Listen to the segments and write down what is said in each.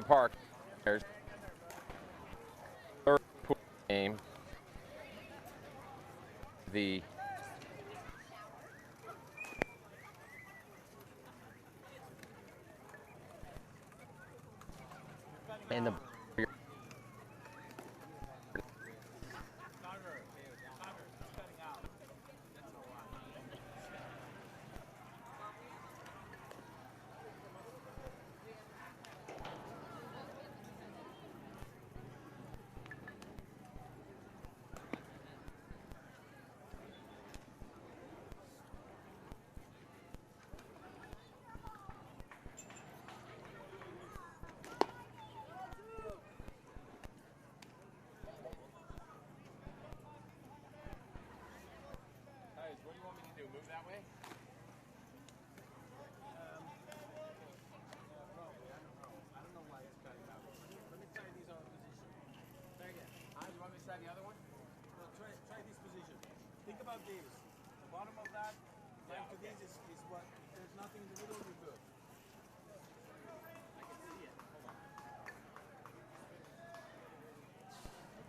Park. There's third pool game. The and the the other one? No, try this position. Think about this. The bottom of that, line to this is what, if there's nothing in the middle, you're good. I can see it. Hold on.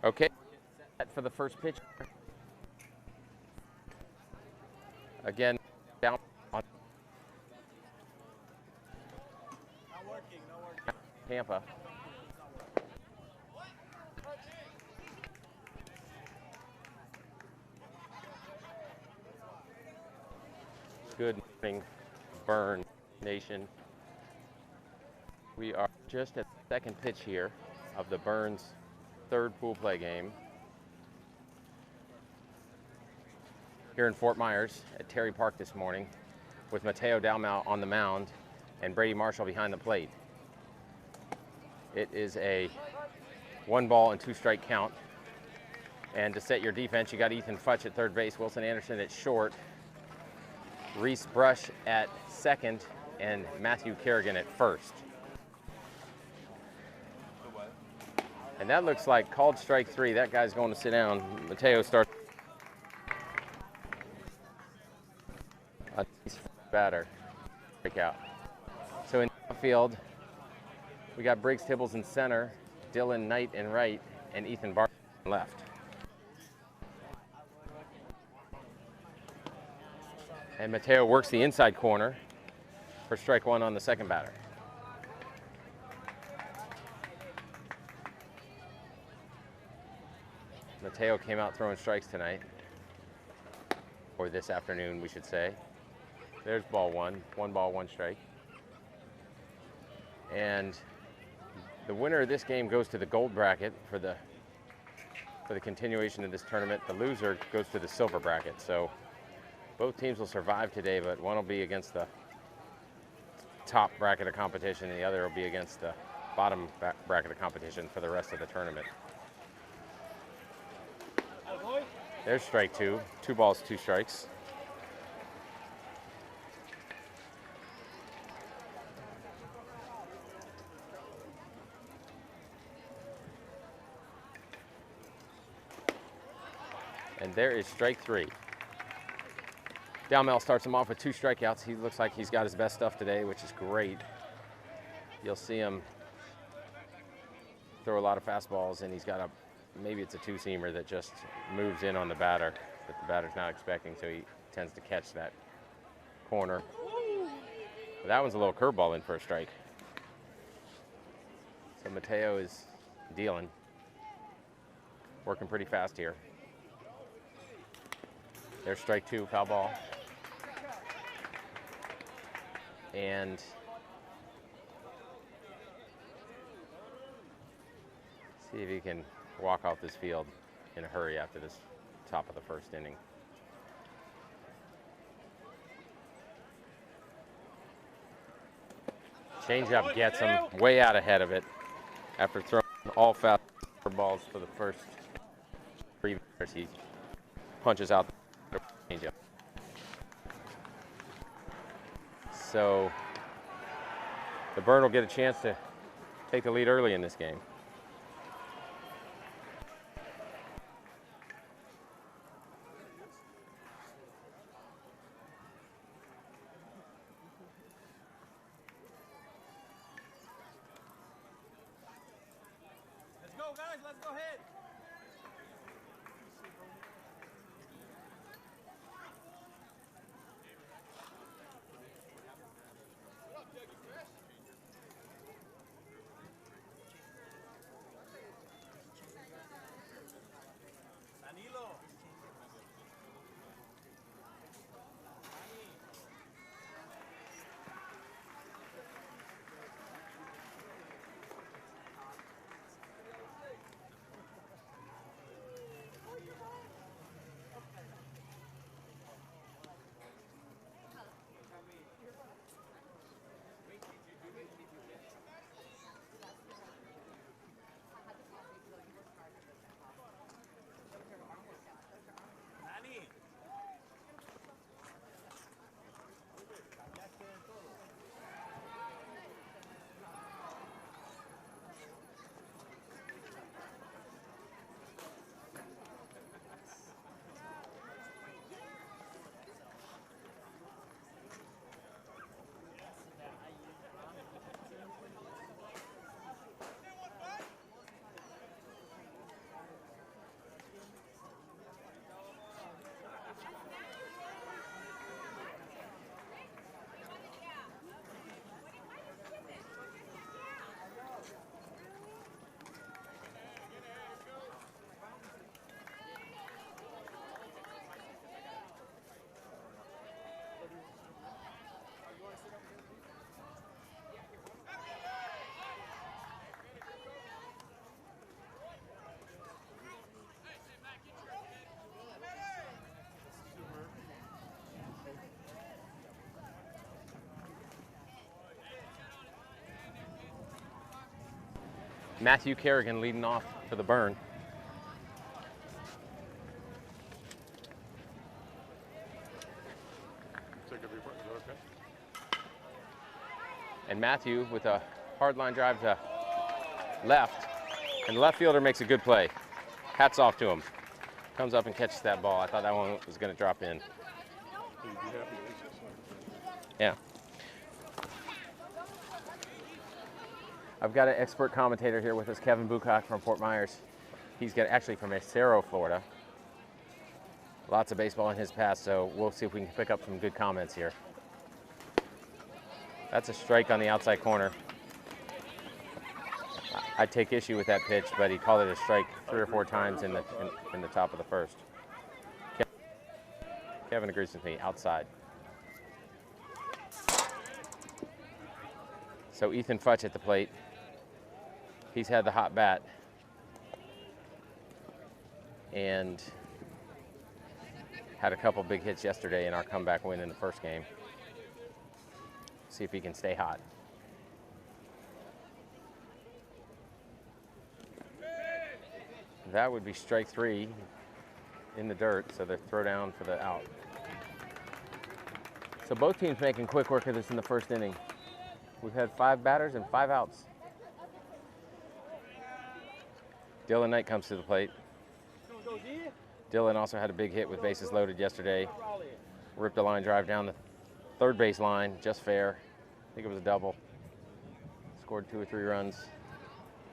okay. Set for the first pitch. Again, down on Not working, not working. Tampa. Good morning, Burn Nation. We are just at the second pitch here of the Burns third pool play game here in Fort Myers at Terry Park this morning, with Mateo Dalmau on the mound and Brady Marshall behind the plate. It is a 1-2 count. And to set your defense, you got Ethan Futch at third base, Wilson Anderson at short, Reese Brush at second, and Matthew Kerrigan at first. And that looks like called strike 3. That guy's going to sit down. Mateo starts. A batter. Breakout. So in the field, we got Briggs Tibbles in center, Dylan Knight in right, and Ethan Barton in left. And Mateo works the inside corner for strike 1 on the second batter. Mateo came out throwing strikes tonight, or this afternoon, we should say. There's ball 1, 1 strike. And the winner of this game goes to the gold bracket for the continuation of this tournament. The loser goes to the silver bracket. So both teams will survive today, but one will be against the top bracket of competition, and the other will be against the bottom bracket of competition for the rest of the tournament. There's strike 2. 2 balls, 2 strikes. And there is strike 3. Dalmau starts him off with 2 strikeouts. He looks like he's got his best stuff today, which is great. You'll see him throw a lot of fastballs, and he's got maybe it's a 2-seamer that just moves in on the batter that the batter's not expecting, so he tends to catch that corner. But that one's a little curveball in for a strike. So Mateo is dealing, working pretty fast here. There's strike 2, foul ball. And see if he can walk off this field in a hurry after this top of the first inning. Changeup gets him way out ahead of it after throwing all foul balls for the first 3 batters. He punches out the changeup. So the Burn will get a chance to take the lead early in this game. let's go ahead. Danilo. Dani. Cambiaste de todo. Matthew Kerrigan leading off for the Burn. And Matthew with a hard line drive to left, and the left fielder makes a good play. Hats off to him. Comes up and catches that ball. I thought that one was going to drop in. Yeah. I've got an expert commentator here with us, Kevin Bucock from Fort Myers. He's actually from Acero, Florida. Lots of baseball in his past, so we'll see if we can pick up some good comments here. That's a strike on the outside corner. I'd take issue with that pitch, but he called it a strike 3 or 4 times in the top of the first. Kevin agrees with me, outside. So Ethan Futch at the plate. He's had the hot bat. And had a couple big hits yesterday in our comeback win in the first game. See if he can stay hot. That would be strike 3 in the dirt, so they throw down for the out. So both teams making quick work of this in the first inning. We've had 5 batters and 5 outs. Dylan Knight comes to the plate. Dylan also had a big hit with bases loaded yesterday. Ripped a line drive down the third base line, just fair. I think it was a double. Scored 2 or 3 runs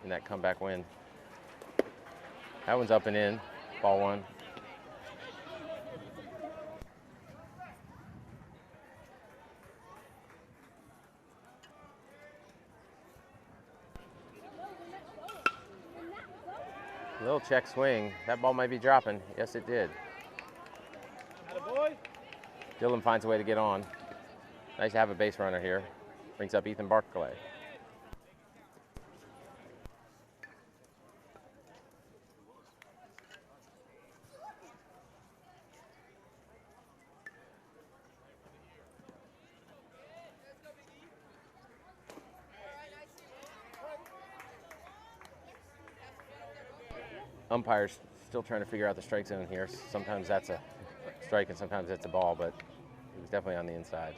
in that comeback win. That one's up and in, ball 1. Little check swing. That ball might be dropping. Yes, it did. Dylan finds a way to get on. Nice to have a base runner here. Brings up Ethan Barclay. Umpires still trying to figure out the strike zone here. Sometimes that's a strike and sometimes it's a ball, but it was definitely on the inside.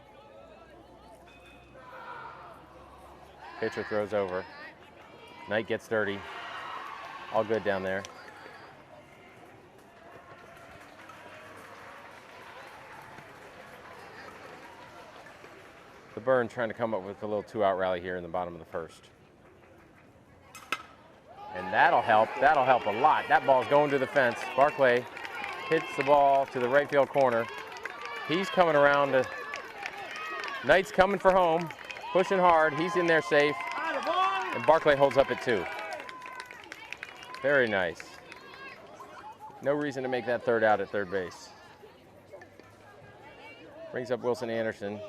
Pitcher throws over. Knight gets dirty. All good down there. The Burn trying to come up with a little 2-out rally here in the bottom of the first. And that'll help a lot. That ball's going to the fence. Barclay hits the ball to the right field corner. He's coming around to, Knight's coming for home, pushing hard. He's in there safe. And Barclay holds up at 2. Very nice. No reason to make that third out at third base. Brings up Wilson Anderson.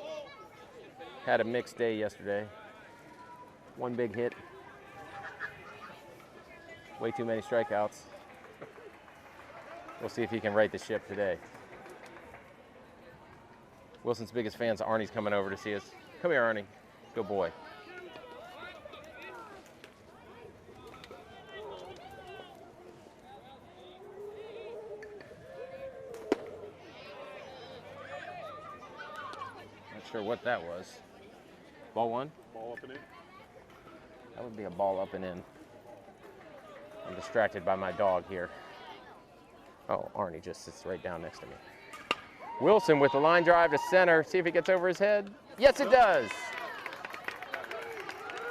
Had a mixed day yesterday. 1 big hit. Way too many strikeouts. We'll see if he can right the ship today. Wilson's biggest fans, Arnie's coming over to see us. Come here, Arnie. Good boy. Not sure what that was. Ball 1? Ball up and in. That would be a ball up and in. I'm distracted by my dog here. Oh, Arnie just sits right down next to me. Wilson with the line drive to center. See if it gets over his head. Yes, it does.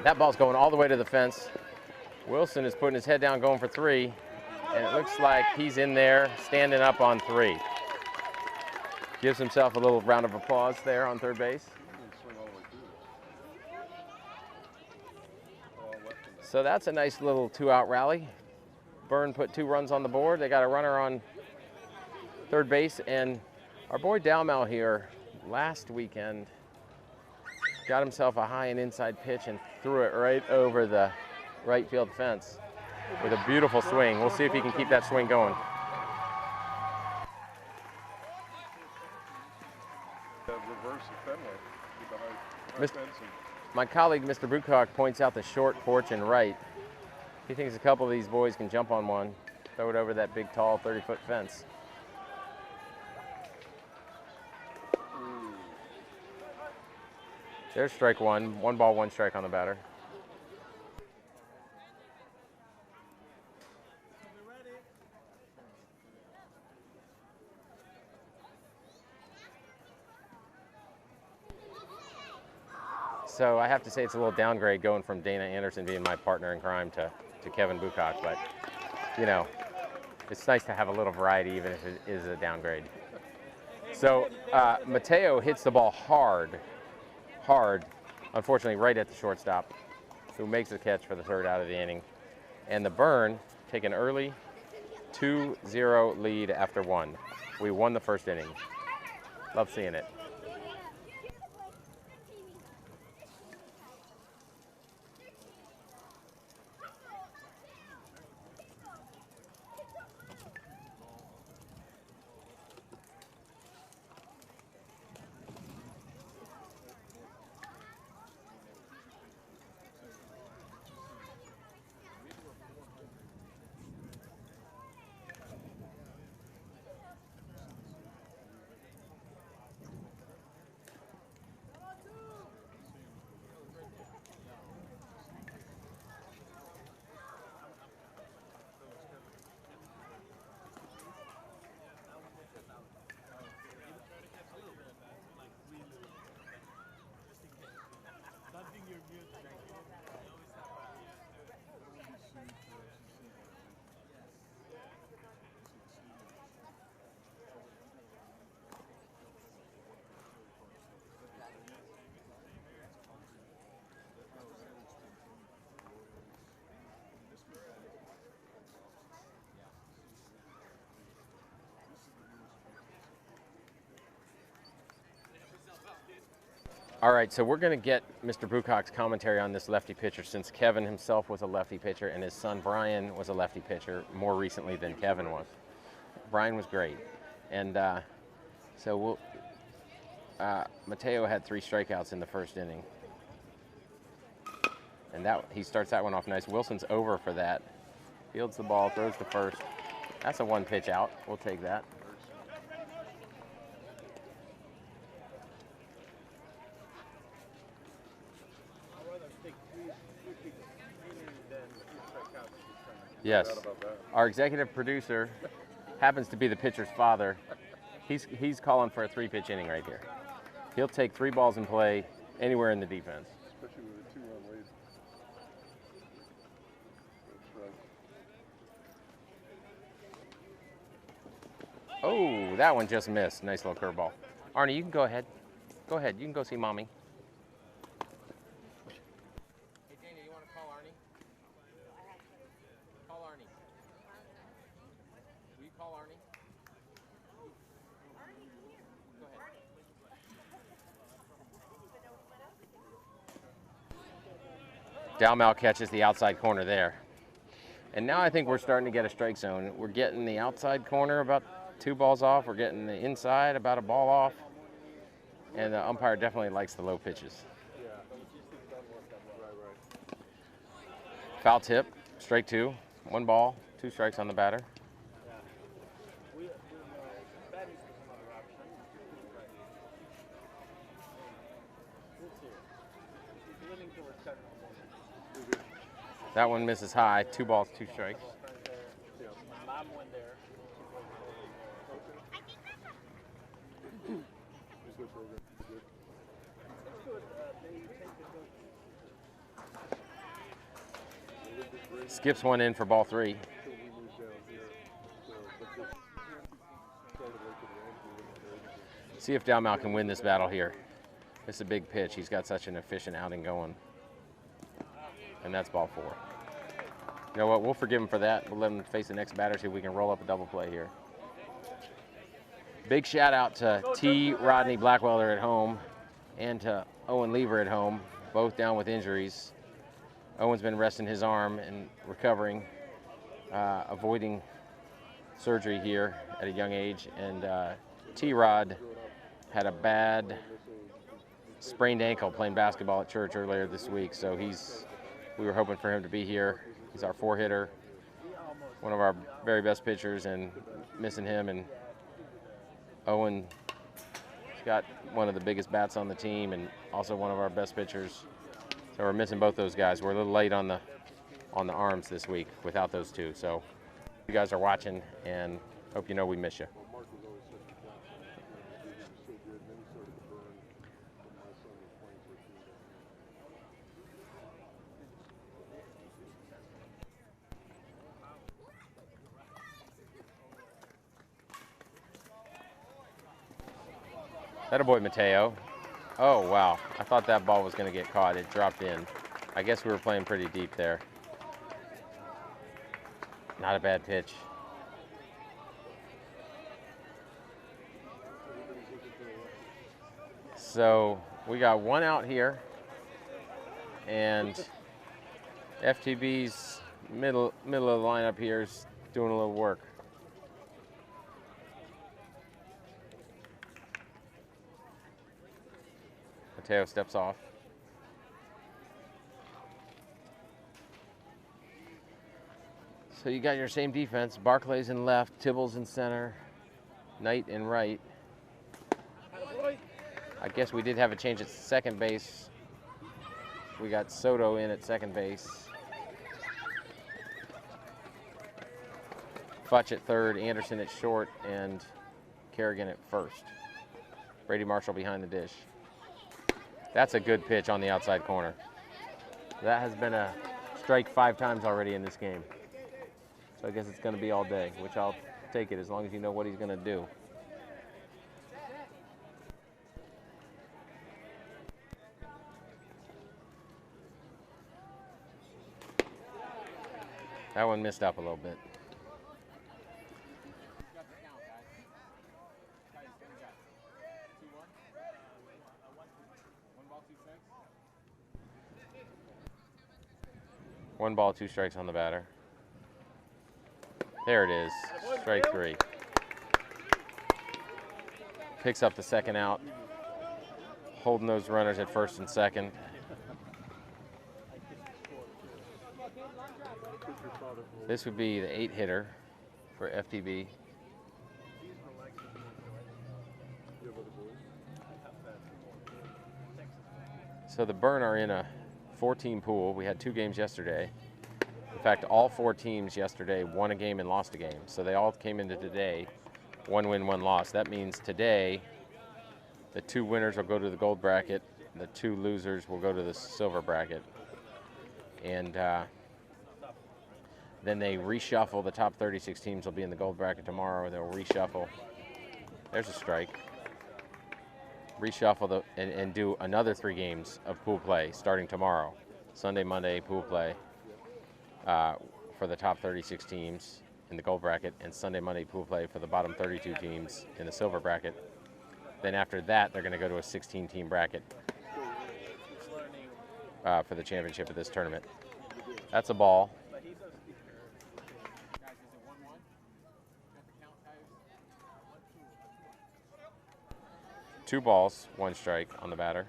That ball's going all the way to the fence. Wilson is putting his head down, going for 3. And it looks like he's in there, standing up on 3. Gives himself a little round of applause there on third base. So that's a nice little 2-out rally. Byrne put 2 runs on the board. They got a runner on third base, and our boy Dalmau here last weekend got himself a high and inside pitch and threw it right over the right field fence with a beautiful swing. We'll see if he can keep that swing going. Reverse of Fenway. My colleague, Mr. Bucock, points out the short porch and right. He thinks a couple of these boys can jump on one, throw it over that big, tall, 30-foot fence. There's strike 1. 1 ball, 1 strike on the batter. So I have to say it's a little downgrade going from Dana Anderson being my partner in crime to Kevin Bucock, but you know, it's nice to have a little variety even if it is a downgrade. So Mateo hits the ball hard, unfortunately right at the shortstop, who makes the catch for the 3rd out of the inning. And the Byrne take an early 2-0 lead after 1. We won the 1st inning. Love seeing it. All right, so we're going to get Mr. Bucock's commentary on this lefty pitcher, since Kevin himself was a lefty pitcher and his son Brian was a lefty pitcher more recently than Kevin was. Brian was great. And so Mateo had 3 strikeouts in the 1st inning. And he starts that one off nice. Wilson's over for that. Fields the ball, throws to first. That's a 1 pitch out. We'll take that. Yes. Our executive producer happens to be the pitcher's father. He's calling for a 3-pitch inning right here. He'll take 3 balls in play anywhere in the defense. Especially with a 2-run lead. Ooh, that one just missed. Nice little curveball. Arnie, you can go ahead. Go ahead. You can go see Mommy. Hey, Dana, you want to call Arnie? Call Arnie. Will you call Arnie? Go ahead. Dalmau catches the outside corner there. And now I think we're starting to get a strike zone. We're getting the outside corner about 2 balls off. We're getting the inside about a ball off. And the umpire definitely likes the low pitches. Foul tip, strike 2, 1 ball, 2 strikes on the batter. That one misses high, 2 balls, 2 strikes. Skips one in for ball 3. See if Dalmau can win this battle here. It's a big pitch. He's got such an efficient outing going. And that's ball 4. You know what? We'll forgive him for that. We'll let him face the next batter, see if we can roll up a double play here. Big shout out to T. Rodney Blackweller at home and to Owen Lever at home, both down with injuries. Owen's been resting his arm and recovering, avoiding surgery here at a young age. And T-Rod had a bad sprained ankle playing basketball at church earlier this week. So we were hoping for him to be here. He's our 4-hitter, one of our very best pitchers, and missing him. And Owen's got one of the biggest bats on the team and also one of our best pitchers. So we're missing both those guys. We're a little late on the arms this week without those two. So you guys are watching, and hope you know we miss you. Attaboy, Mateo. Oh, wow. I thought that ball was going to get caught. It dropped in. I guess we were playing pretty deep there. Not a bad pitch. So we got 1 out here, and FTB's middle of the lineup here is doing a little work. Mateo steps off. So you got your same defense. Barclay's in left, Tibbles in center, Knight in right. I guess we did have a change at second base. We got Soto in at second base. Futch at third, Anderson at short, and Kerrigan at first. Brady Marshall behind the dish. That's a good pitch on the outside corner. That has been a strike 5 times already in this game. So I guess it's going to be all day, which I'll take it as long as you know what he's going to do. That one missed up a little bit. One ball, 2 strikes on the batter. There it is, strike 3. Picks up the second out, holding those runners at first and second. This would be the 8-hitter for FTB. So the Burn are in a 4-team pool. We had 2 games yesterday. In fact, all 4 teams yesterday won a game and lost a game. So they all came into today, 1 win, 1 loss. That means today, the 2 winners will go to the gold bracket. The 2 losers will go to the silver bracket. And then they reshuffle. The top 36 teams will be in the gold bracket tomorrow. They'll reshuffle. There's a strike. Reshuffle and do another 3 games of pool play starting tomorrow. Sunday, Monday, pool play for the top 36 teams in the gold bracket, and Sunday, Monday, pool play for the bottom 32 teams in the silver bracket. Then after that, they're going to go to a 16-team bracket for the championship of this tournament. That's a ball. 2 balls, 1 strike on the batter.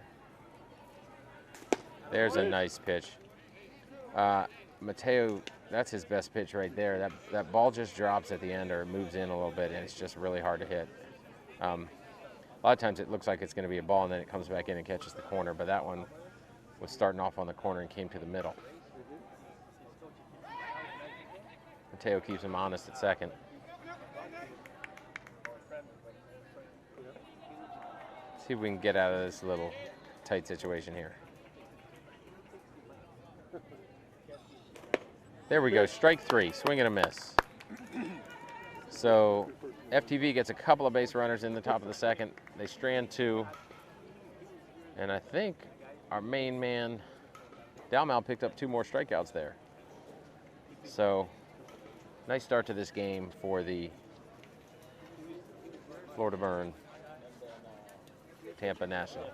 There's a nice pitch. Mateo, that's his best pitch right there. That ball just drops at the end or moves in a little bit, and it's just really hard to hit. A lot of times it looks like it's going to be a ball, and then it comes back in and catches the corner, but that one was starting off on the corner and came to the middle. Mateo keeps him honest at second. See if we can get out of this little tight situation here. There we go, strike 3, swing and a miss. So FTB gets a couple of base runners in the top of the second. They strand 2. And I think our main man, Dalmau, picked up 2 more strikeouts there. So nice start to this game for the Florida Burn Tampa National.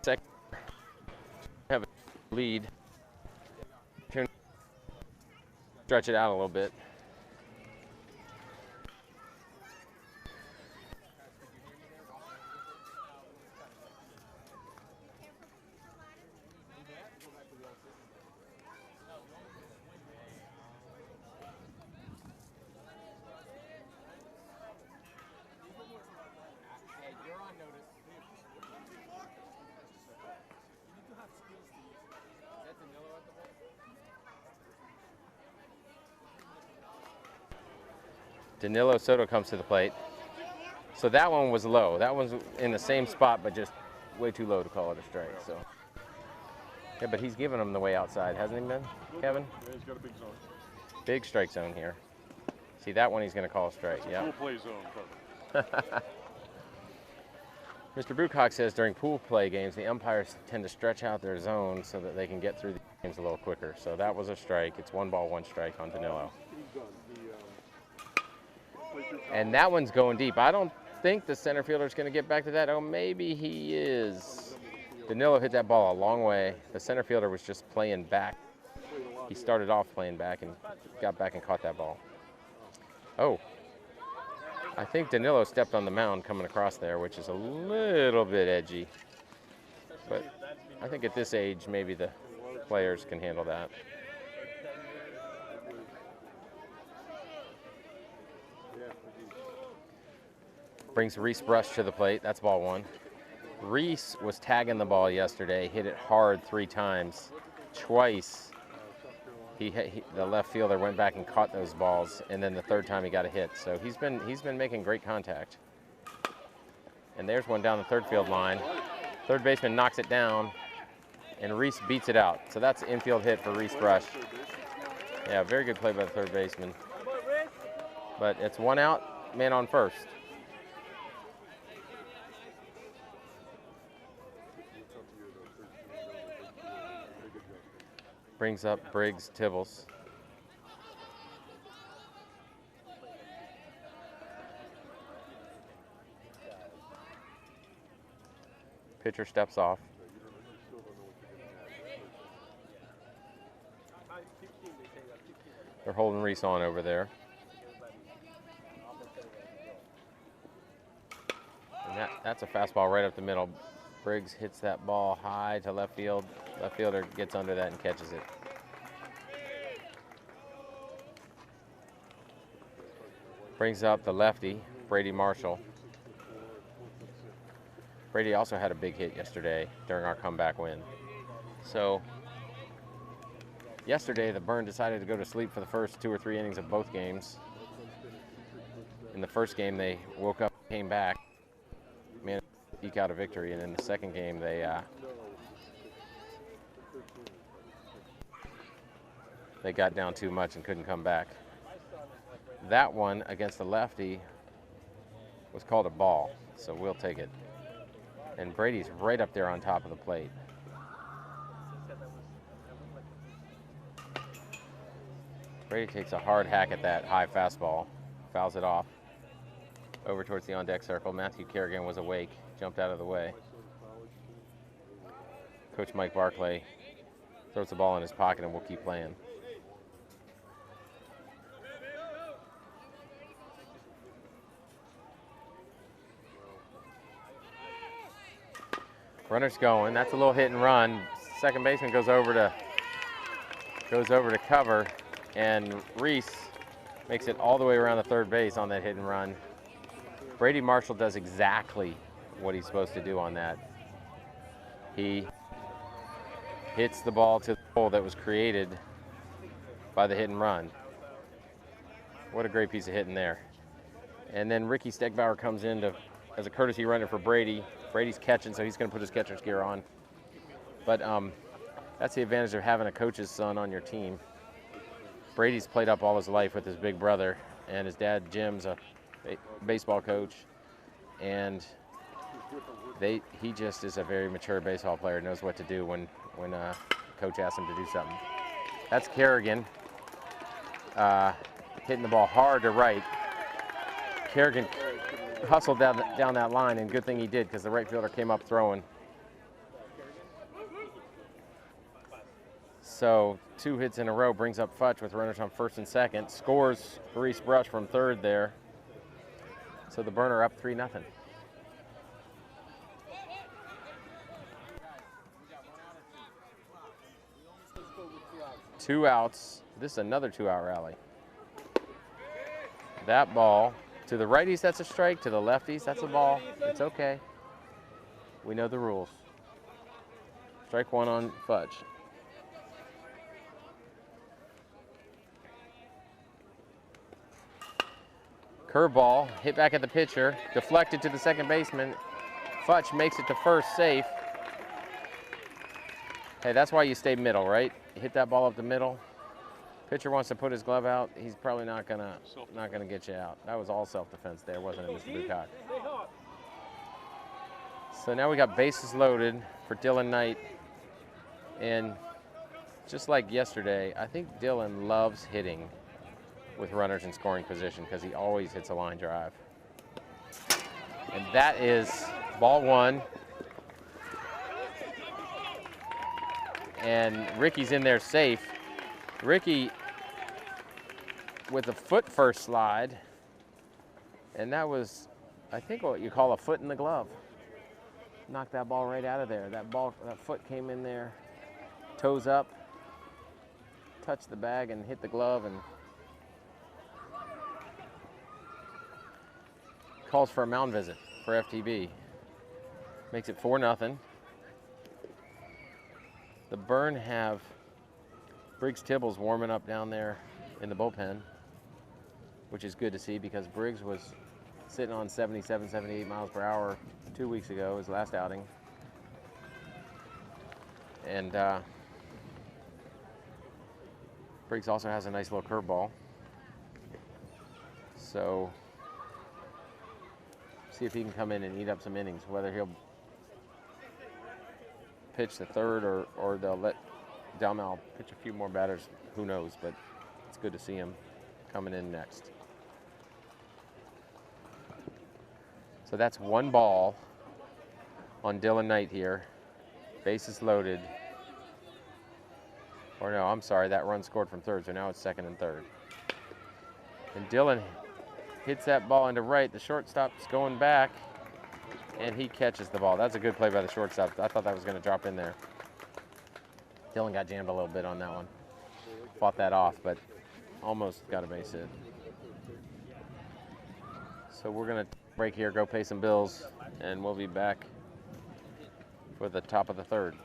Second, have a lead. Stretch it out a little bit. Danilo Soto comes to the plate. So that one was low. That one's in the same spot, but just way too low to call it a strike. So yeah, but he's given him the way outside, hasn't he been, Kevin? Yeah, he's got a big zone. Big strike zone here. See, that one he's going to call a strike. Yeah. Full play zone. Mr. Brucock says during pool play games, the umpires tend to stretch out their zone so that they can get through the games a little quicker. So that was a strike. It's 1 ball, 1 strike on Danilo. And that one's going deep. I don't think the center fielder's going to get back to that. Oh, maybe he is. Danilo hit that ball a long way. The center fielder was just playing back. He started off playing back and got back and caught that ball. Oh, I think Danilo stepped on the mound coming across there, which is a little bit edgy. But I think at this age, maybe the players can handle that. Brings Reese Brush to the plate. That's ball 1. Reese was tagging the ball yesterday, hit it hard 3 times. Twice, the left fielder went back and caught those balls, and then the 3rd time he got a hit. So he's been making great contact. And there's one down the 3rd field line. 3rd baseman knocks it down, and Reese beats it out. So that's an infield hit for Reese Brush. Yeah, very good play by the third baseman. But it's 1 out, man on first. Brings up Briggs Tibbles. Pitcher steps off. They're holding Reese on over there. And that's a fastball right up the middle. Briggs hits that ball high to left field. Left fielder gets under that and catches it. Brings up the lefty, Brady Marshall. Brady also had a big hit yesterday during our comeback win. So yesterday, the Burn decided to go to sleep for the first 2 or 3 innings of both games. In the first game, they woke up, came back, managed to eke out a victory, and in the second game, they got down too much and couldn't come back. That one against the lefty was called a ball, so we'll take it. And Brady's right up there on top of the plate. Brady takes a hard hack at that high fastball, fouls it off. Over towards the on-deck circle. Matthew Kerrigan was awake, jumped out of the way. Coach Mike Barclay throws the ball in his pocket and we'll keep playing. Runner's going. That's a little hit and run. Second baseman goes over to cover, and Reese makes it all the way around the third base on that hit and run. Brady Marshall does exactly what he's supposed to do on that. He hits the ball to the hole that was created by the hit and run. What a great piece of hitting there. And then Ricky Stegbauer comes in as a courtesy runner for Brady. Brady's catching, so he's going to put his catcher's gear on. But that's the advantage of having a coach's son on your team. Brady's played up all his life with his big brother, and his dad, Jim's a baseball coach. And he just is a very mature baseball player, knows what to do when coach asks him to do something. That's Kerrigan hitting the ball hard to right. Kerrigan hustled down that line, and good thing he did because the right fielder came up throwing. So 2 hits in a row brings up Futch with runners on first and second. Scores Reese Brush from third there. So the Burner up 3-0. Two outs. This is another 2-out rally. That ball. To the righties, that's a strike. To the lefties, that's a ball. It's okay. We know the rules. Strike 1 on Fudge. Curveball, hit back at the pitcher, deflected to the second baseman. Fudge makes it to first, safe. Hey, that's why you stay middle, right? You hit that ball up the middle. Pitcher wants to put his glove out. He's probably not gonna get you out. That was all self-defense there, wasn't it, Mr. Bucock? So now we got bases loaded for Dylan Knight. And just like yesterday, I think Dylan loves hitting with runners in scoring position because he always hits a line drive. And that is ball 1. And Ricky's in there safe. Ricky with a foot first slide, and that was, I think, what you call a foot in the glove. Knocked that ball right out of there. That foot came in there, toes up, touched the bag and hit the glove, and calls for a mound visit for FTB. Makes it 4-0. The Burn have Briggs Tibbles warming up down there in the bullpen, which is good to see because Briggs was sitting on 77, 78 miles per hour 2 weeks ago, his last outing. And Briggs also has a nice little curveball. So, see if he can come in and eat up some innings, whether he'll pitch the third or they'll let Dalmau pitch a few more batters, who knows, but it's good to see him coming in next. So that's 1 ball on Dylan Knight here. Bases loaded. Or no, I'm sorry, that run scored from third, so now it's second and third. And Dylan hits that ball into right. The shortstop's going back, and he catches the ball. That's a good play by the shortstop. I thought that was going to drop in there. Dylan got jammed a little bit on that one. Fought that off, but almost got a base hit. So we're going to break here, go pay some bills, and we'll be back for the top of the third.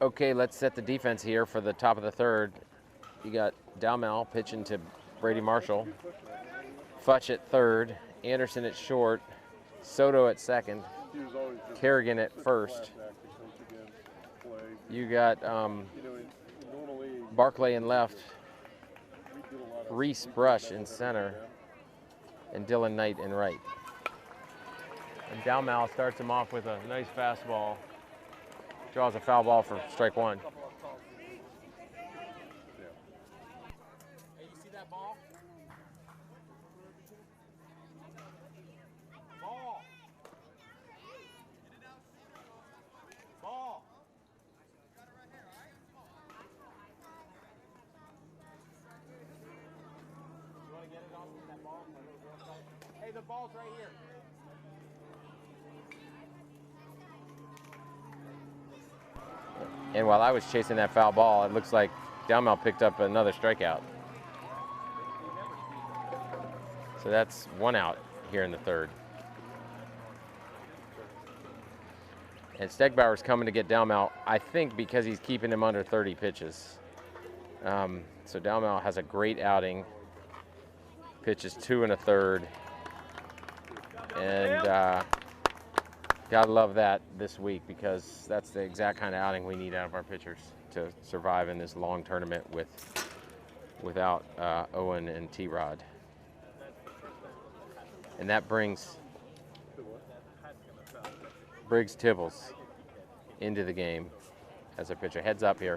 Okay, let's set the defense here for the top of the third. You got Dalmau pitching to Brady Marshall. Futch at third, Anderson at short, Soto at second, Kerrigan at first. You got Barclay in left, Reese Brush in center, and Dylan Knight in right. And Dalmau starts him off with a nice fastball. Draws a foul ball for strike one. Hey, you see that ball? Ball. Ball. Got it right here, all right? You want to get it off with that ball? Hey, the ball's right here. And while I was chasing that foul ball, it looks like Dalmau picked up another strikeout. So that's 1 out here in the third. And Stegbauer's coming to get Dalmau, I think because he's keeping him under 30 pitches. So Dalmau has a great outing. Pitches 2 1/3. And gotta love that this week because that's the exact kind of outing we need out of our pitchers to survive in this long tournament without Owen and T-Rod. And that brings Briggs Tibbles into the game as a pitcher. Heads up here.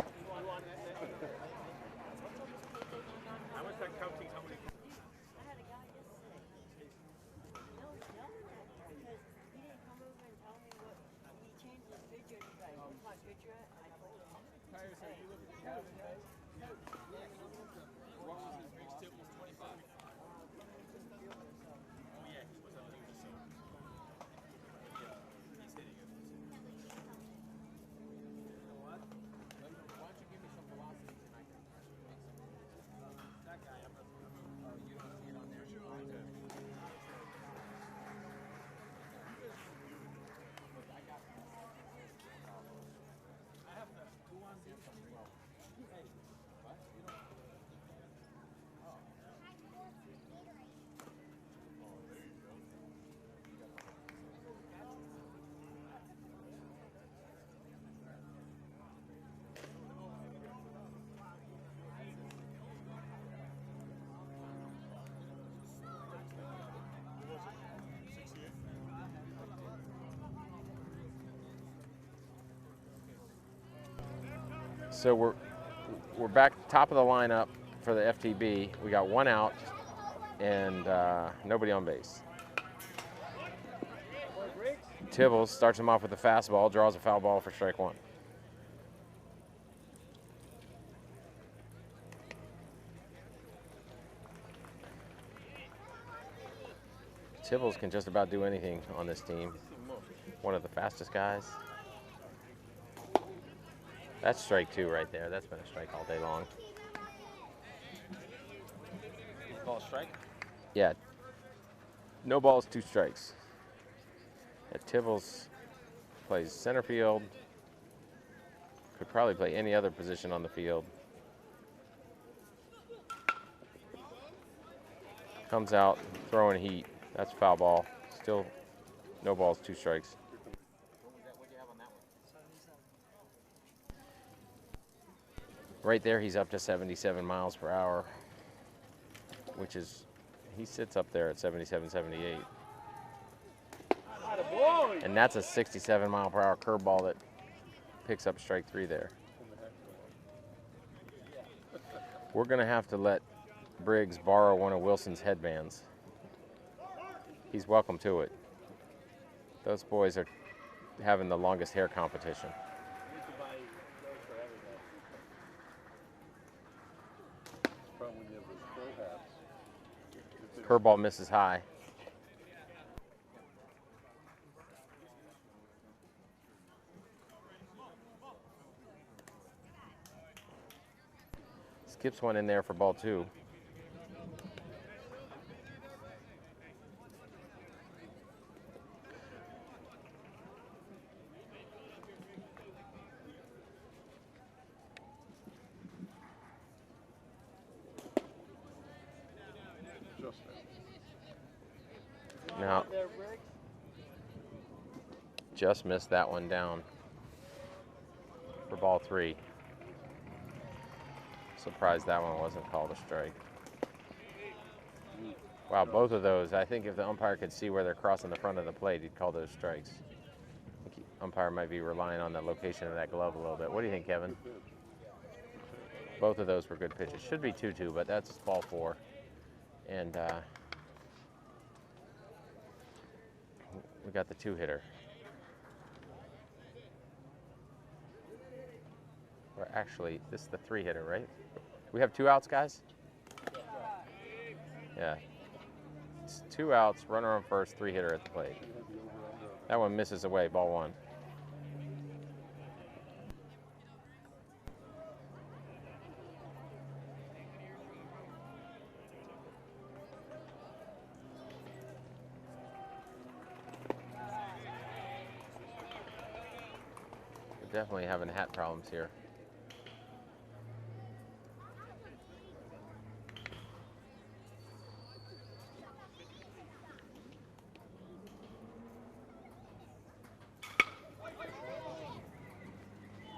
So we're back top of the lineup for the FTB. We got one out and nobody on base. Tibbles starts him off with a fastball, draws a foul ball for strike one. Tibbles can just about do anything on this team. One of the fastest guys. That's strike two right there. That's been a strike all day long. Call a strike? Yeah. No balls, 2 strikes. Tibbles plays center field. Could probably play any other position on the field. Comes out throwing heat. That's foul ball. Still no balls, 2 strikes. Right there, he's up to 77 miles per hour, which is, he sits up there at 77, 78. And that's a 67 mile per hour curveball that picks up strike 3 there. We're gonna have to let Briggs borrow one of Wilson's headbands. He's welcome to it. Those boys are having the longest hair competition. Curveball misses high. Skips one in there for ball 2. Now, just missed that one down for ball 3. Surprised that one wasn't called a strike. Wow, both of those, I think if the umpire could see where they're crossing the front of the plate, he'd call those strikes. I think the umpire might be relying on the location of that glove a little bit. What do you think, Kevin? Both of those were good pitches. Should be 2-2, but that's ball 4. And we got the 2-hitter. Or actually, this is the 3-hitter, right? We have 2 outs, guys? Yeah. It's 2 outs, runner on first, 3-hitter at the plate. That one misses away, ball 1. We're definitely having hat problems here.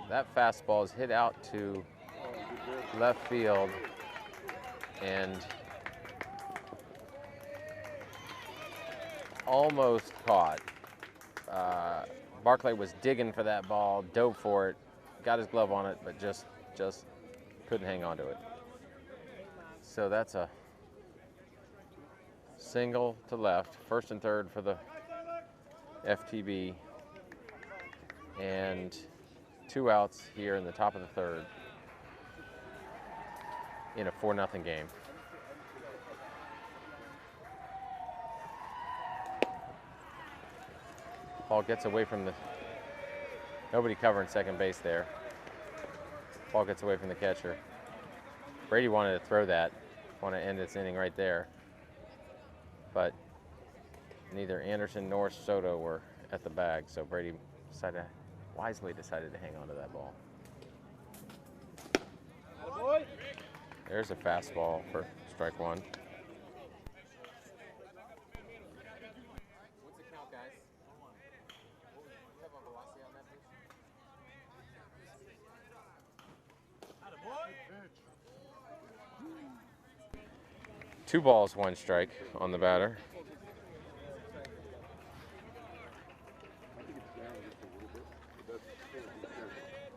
That fastball is hit out to left field and almost caught. Barclay was digging for that ball, dove for it, got his glove on it, but just couldn't hang on to it. So that's a single to left, first and third for the FTB, and 2 outs here in the top of the third in a 4-0 game. Ball gets away from the, nobody covering second base there. Ball gets away from the catcher. Brady wanted to throw that, want to end this inning right there, but neither Anderson nor Soto were at the bag, so Brady wisely decided to hang on to that ball. There's a fastball for strike 1. What's the count, guys? You have a velocity on that pitch? 2 balls, 1 strike on the batter.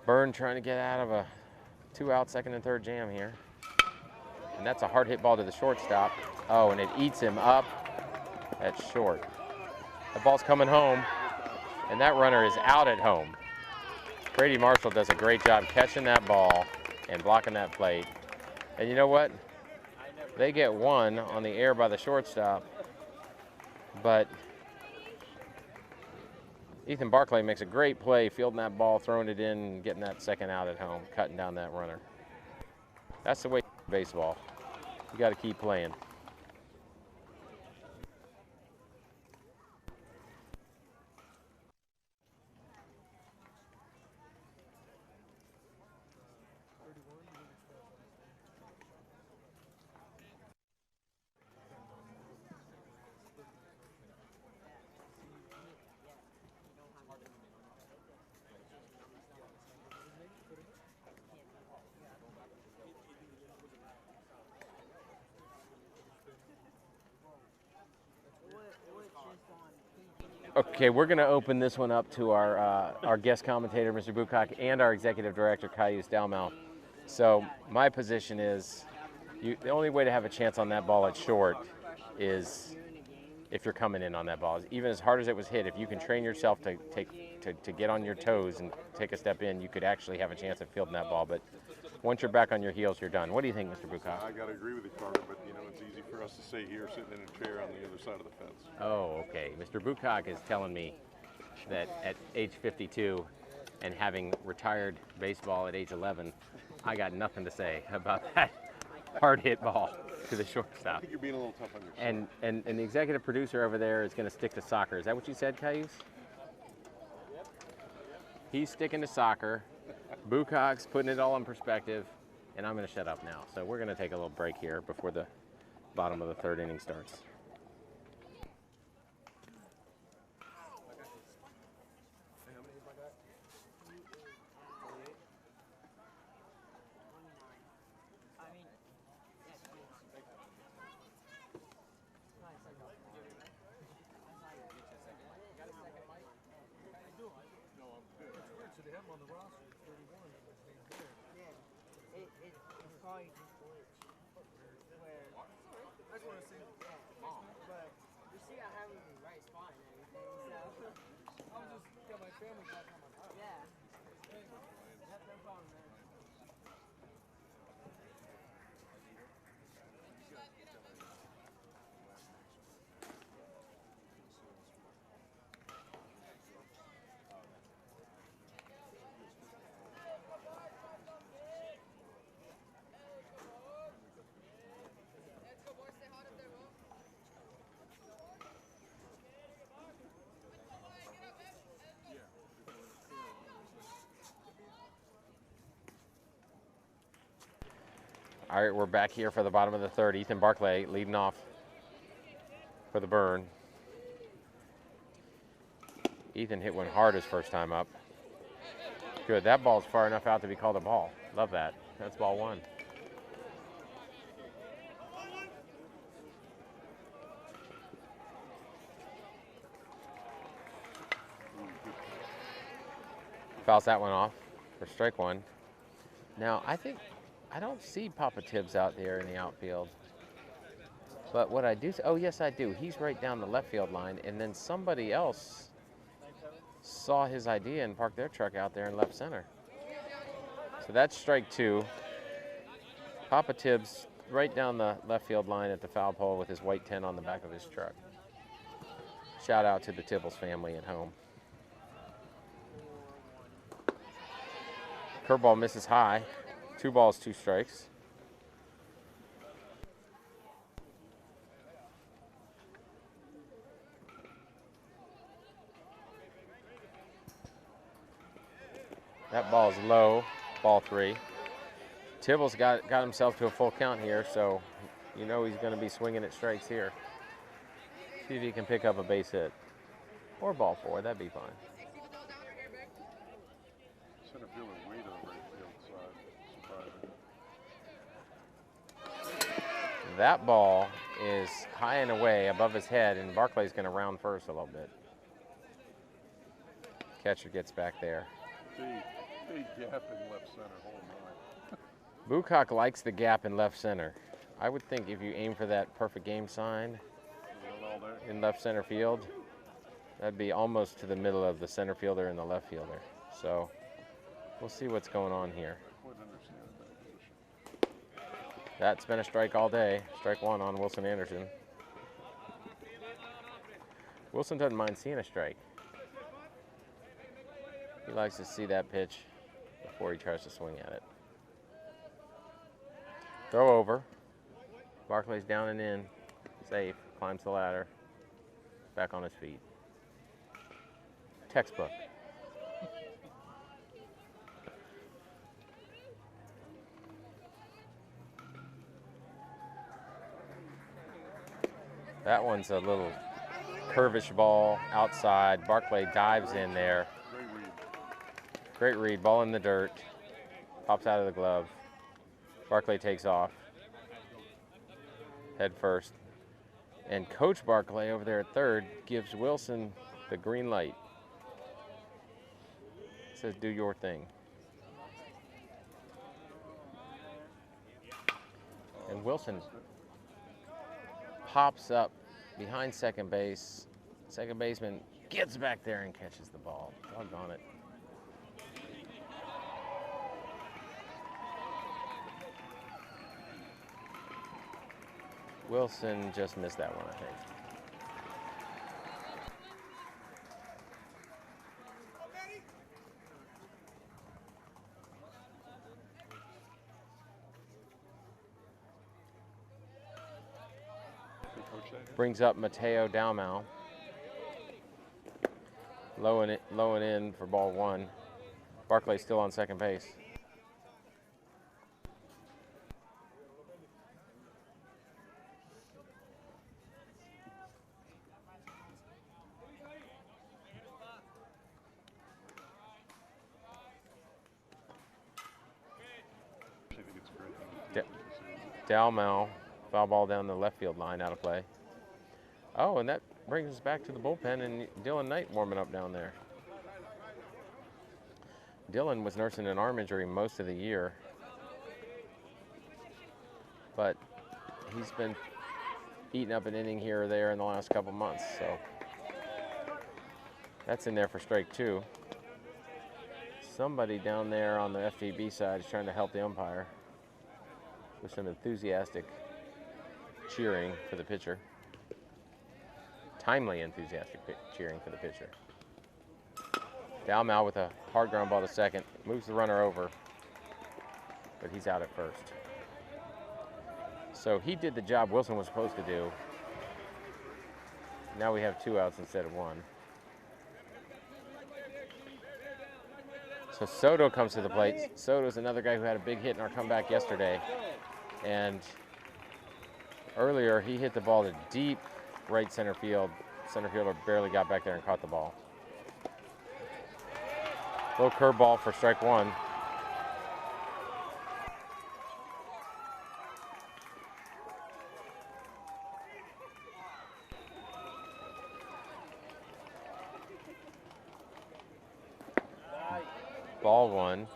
Byrne trying to get out of a 2 out, second and third jam here. And that's a hard hit ball to the shortstop. Oh, and it eats him up at short. The ball's coming home, and that runner is out at home. Brady Marshall does a great job catching that ball and blocking that plate. And you know what? They get one on the air by the shortstop, but Ethan Barclay makes a great play, fielding that ball, throwing it in, and getting that second out at home, cutting down that runner. That's the way baseball. You got to keep playing. Okay, we're going to open this one up to our guest commentator, Mr. Bucock, and our executive director, Cayuse Dalmau. So my position is the only way to have a chance on that ball at short is if you're coming in on that ball. Even as hard as it was hit, if you can train yourself to get on your toes and take a step in, you could actually have a chance at fielding that ball. But once you're back on your heels, you're done. What do you think, Mr. Bucock? I got to agree with you, Carter, but you know, it's easy for us to say here sitting in a chair on the other side of the fence. Oh, okay. Mr. Bucock is telling me that at age 52 and having retired baseball at age 11, I got nothing to say about that hard hit ball to the I shortstop. think you're being a little tough on yourself. And the executive producer over there is going to stick to soccer. Is that what you said, Cayuse? He's sticking to soccer. Bucock's putting it all in perspective, and I'm going to shut up now. So we're going to take a little break here before the bottom of the third inning starts. So they have him on the roster at 31. It's probably just glitch. I just want to see. But you see, I have him in the right spot and everything. So I'm just got my family back on my house. yeah, that's no problem, man. All right, we're back here for the bottom of the third. Ethan Barclay leading off for the Burn. Ethan hit one hard his first time up. Good, that ball's far enough out to be called a ball. Love that. That's ball one. Fouls that one off for strike one. Now, I don't see Papa Tibbs out there in the outfield. But what I do, oh yes I do. He's right down the left field line, and then somebody else saw his idea and parked their truck out there in left center. So that's strike two. Papa Tibbs right down the left field line at the foul pole with his white 10 on the back of his truck. Shout out to the Tibbles family at home. Curveball misses high. 2 balls, 2 strikes. That ball's low, ball 3. Tibbles got himself to a full count here, so you know he's going to be swinging at strikes here. See if he can pick up a base hit. Or ball 4, that'd be fine. Center fielder way to the right field side. Surprising. That ball is high and away above his head, and Barclay's going to round first a little bit. Catcher gets back there. Big gap in left center, hole 9. Bucock likes the gap in left center. I would think if you aim for that perfect game sign in left center field, that'd be almost to the middle of the center fielder and the left fielder. So we'll see what's going on here. That's been a strike all day. Strike one on Wilson Anderson. Wilson doesn't mind seeing a strike. He likes to see that pitch before he tries to swing at it. Throw over. Barclay's down and in. Safe. Climbs the ladder. Back on his feet. Textbook. That one's a little curvish ball outside. Barclay dives in there. Great read. Ball in the dirt. Pops out of the glove. Barclay takes off. Head first. And Coach Barclay over there at third gives Wilson the green light. Says, do your thing. And Wilson pops up behind second base. Second baseman gets back there and catches the ball. Doggone it. Wilson just missed that one, I think. Brings up Mateo Dalmau. Low and in for ball one. Barclay still on second base. Dalmau, foul ball down the left field line, out of play. Oh, and that brings us back to the bullpen and Dylan Knight warming up down there. Dylan was nursing an arm injury most of the year, but he's been eating up an inning here or there in the last couple months, so that's in there for strike two. Somebody down there on the FTB side is trying to help the umpire with some enthusiastic cheering for the pitcher. Timely enthusiastic cheering for the pitcher. Dalmau with a hard ground ball to second, moves the runner over, but he's out at first. So he did the job Wilson was supposed to do. Now we have 2 outs instead of 1. So Soto comes to the plate. Soto's another guy who had a big hit in our comeback yesterday. And earlier he hit the ball to deep right center field. Center fielder barely got back there and caught the ball. Low curveball for strike one. Ball one.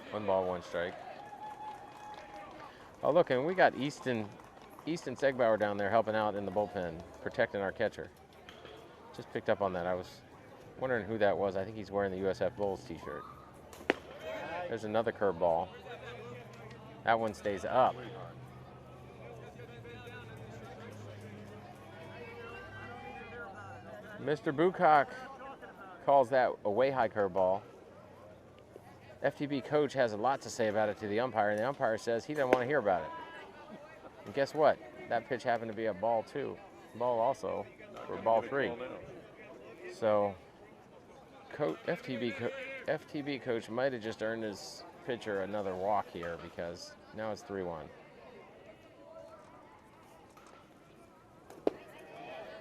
1 ball, 1 strike. Oh, look, and we got Easton Segbauer down there helping out in the bullpen, protecting our catcher. Just picked up on that. I was wondering who that was. I think he's wearing the USF Bulls t-shirt. There's another curveball. That one stays up. Mr. Bucock calls that a way high curveball. FTB coach has a lot to say about it to the umpire, and the umpire says he doesn't want to hear about it. And guess what? That pitch happened to be a ball too. Ball also for ball 3. So FTB coach might have just earned his pitcher another walk here because now it's 3-1.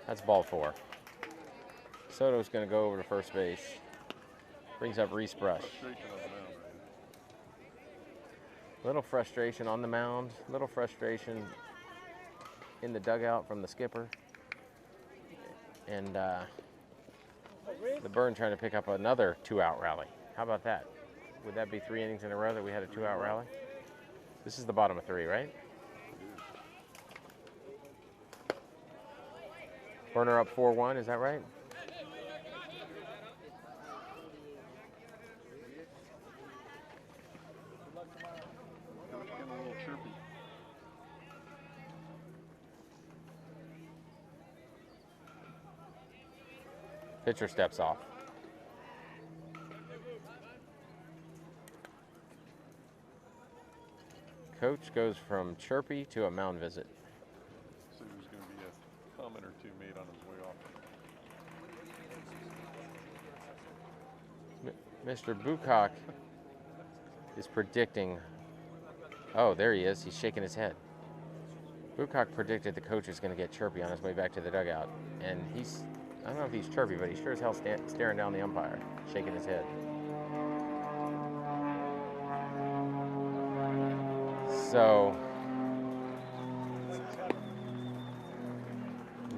That's ball 4. Soto's going to go over to first base. Brings up Reese Brush. Little frustration on the mound, little frustration in the dugout from the skipper. And the Burn trying to pick up another 2-out rally. How about that? Would that be 3 innings in a row that we had a 2-out rally? This is the bottom of 3, right? Burner up 4-1, is that right? Coach getting a little chirpy. Pitcher steps off. Coach goes from chirpy to a mound visit. So there's going to be a comment or two made on his way off. Mr. Bucock is predicting. Oh, there he is. He's shaking his head. Bucock predicted the coach is going to get chirpy on his way back to the dugout. And he's, I don't know if he's chirpy, but he's sure as hell staring down the umpire, shaking his head. So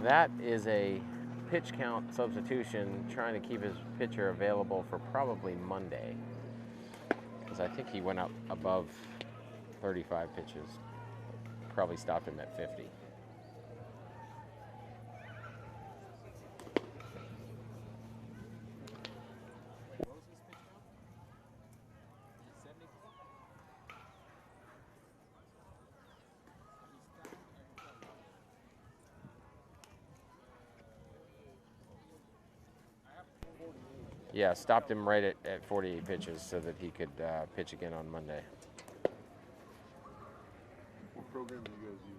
that is a pitch count substitution, trying to keep his pitcher available for probably Monday, because I think he went up above 35 pitches. Probably stopped him at 50. Yeah, stopped him right at 48 pitches so that he could pitch again on Monday. What program do you guys use?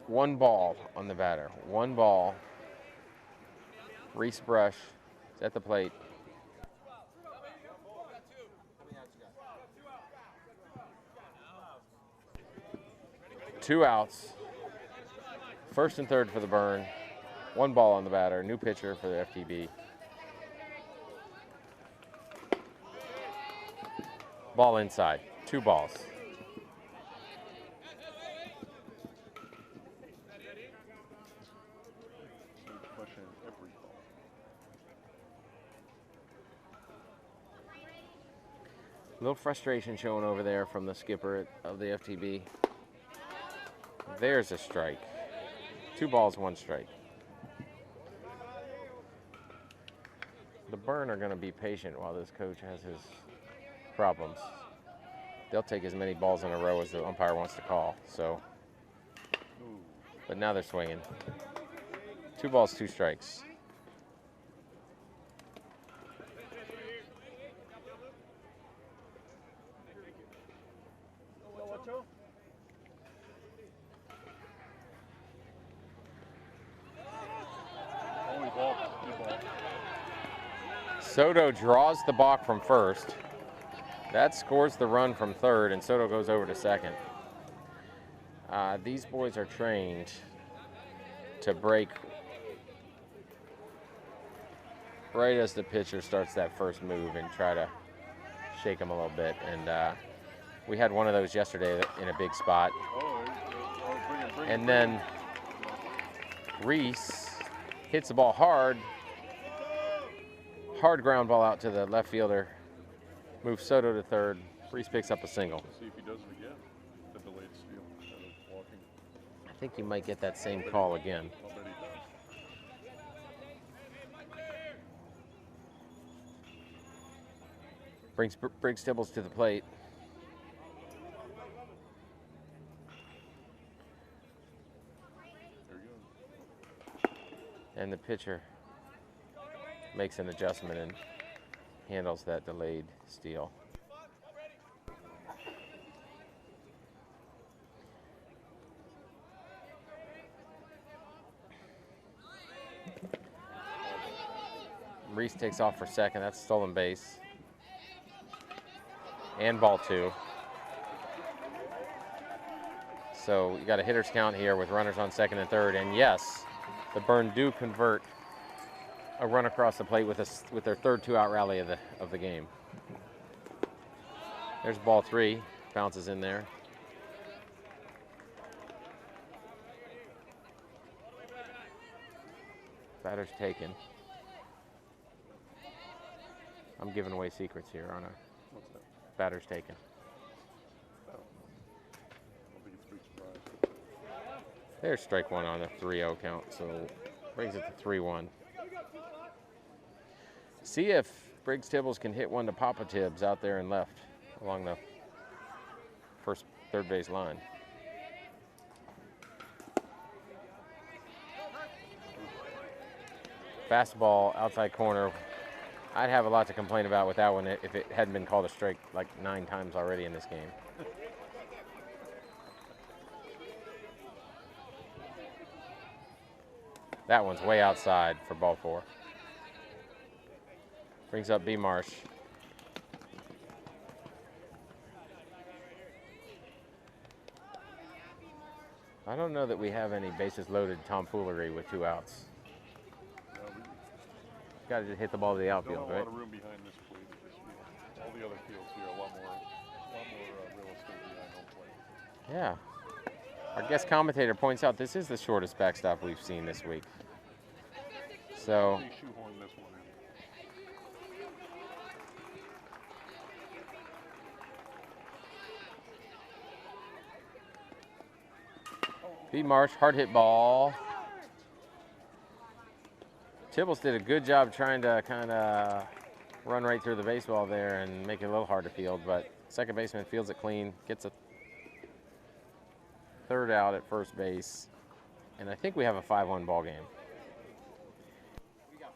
One ball on the batter. One ball. Reese Brush is at the plate. Two outs. First and third for the Burn. One ball on the batter. New pitcher for the FTB. Ball inside. Two balls. Question every ball. A little frustration showing over there from the skipper of the FTB. There's a strike. 2 balls, 1 strike. The Burn are going to be patient while this coach has his problems. They'll take as many balls in a row as the umpire wants to call. So, but now they're swinging. 2 balls, 2 strikes. Only ball, 2 balls. Soto draws the balk from first. That scores the run from third, and Soto goes over to second. These boys are trained to break right as the pitcher starts that first move and try to shake him a little bit. And we had one of those yesterday in a big spot. Bring And then Reese hits the ball hard. Hard ground ball out to the left fielder. Moves Soto to third. Reese picks up a single. See if he does it again. The delayed steal instead of walking. I think you might get that same call again. I'll bet he does. Briggs Tibbles to the plate. There he goes. And the pitcher makes an adjustment and handles that delayed steal. Reese takes off for second. That's stolen base. And ball 2. So you got a hitter's count here with runners on second and third. And yes, the Burn do convert a run across the plate with their third 2-out rally of the game. There's ball 3, bounces in there. Batter's taken. I'm giving away secrets here, aren't I? What's that? Batter's taken. Oh. I don't think it's a big surprise. There's strike 1 on the 3-0 count, so brings it to 3-1. See if Briggs Tibbles can hit one to Papa Tibbs out there and left along the third base line. Fastball outside corner. I'd have a lot to complain about with that one if it hadn't been called a strike like 9 times already in this game. That one's way outside for ball 4. Brings up B. Marsh. I don't know that we have any bases loaded tomfoolery with 2 outs. No, we Got to just hit the ball to the don't outfield, have a right? lot of room behind this plate at this field. All the other fields here are a lot more real estate behind home plate. Yeah. Our guest commentator points out this is the shortest backstop we've seen this week. So, They shoehorn this one in. B. Marsh, hard hit ball. Tibbles did a good job trying to kind of run right through the baseball there and make it a little hard to field, but second baseman fields it clean, gets a third out at first base, and I think we have a 5-1 ball game. We got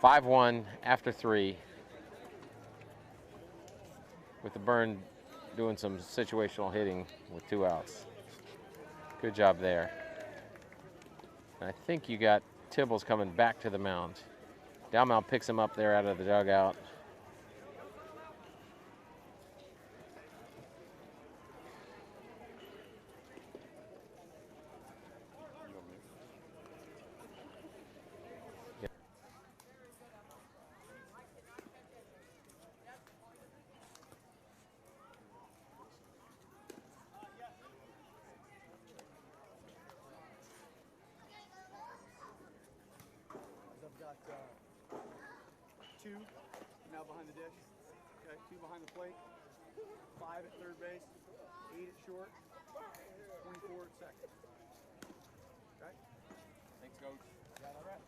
5-1. 5-1 after 3, with the Burn doing some situational hitting with 2 outs. Good job there. And I think you got Tibbles coming back to the mound. Dalmau picks him up there out of the dugout. I've got 2 now behind the dish. Okay, 2 behind the plate. 5 at third base. 8 at short. 24 at second. Okay. Thanks, Coach. Got all right.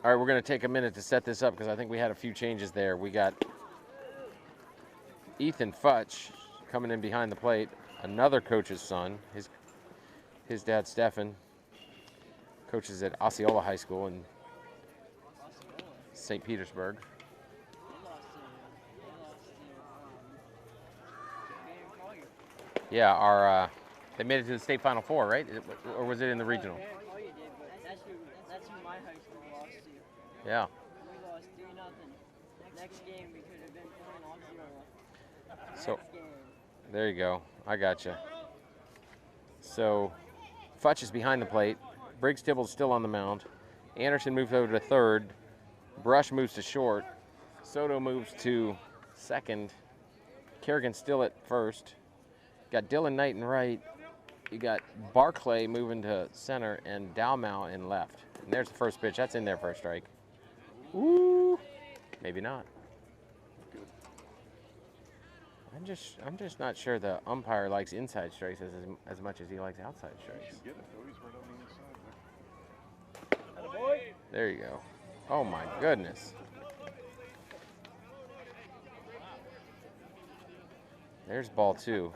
All right, we're going to take a minute to set this up because I think we had a few changes there. We got Ethan Futch coming in behind the plate, another coach's son. His dad, Stefan, coaches at Osceola High School in St. Petersburg. Yeah, they made it to the state Final Four, right? Or was it in the regional? Oh, you did, but that's who my high school lost to. Yeah. We lost 3-0. Next game we could have been playing Osceola. So Next game. there you go. I got you. So Futch is behind the plate. Briggs Tibble's still on the mound. Anderson moves over to third. Brush moves to short. Soto moves to second. Kerrigan's still at first. Got Dylan Knight in right. You got Barclay moving to center and Dalmau in left. And there's the first pitch. That's in there for a strike. Ooh, maybe not. I'm just not sure the umpire likes inside strikes as much as he likes outside strikes. Get it though, he's right on the inside there. There you go. Oh my goodness. There's ball 2.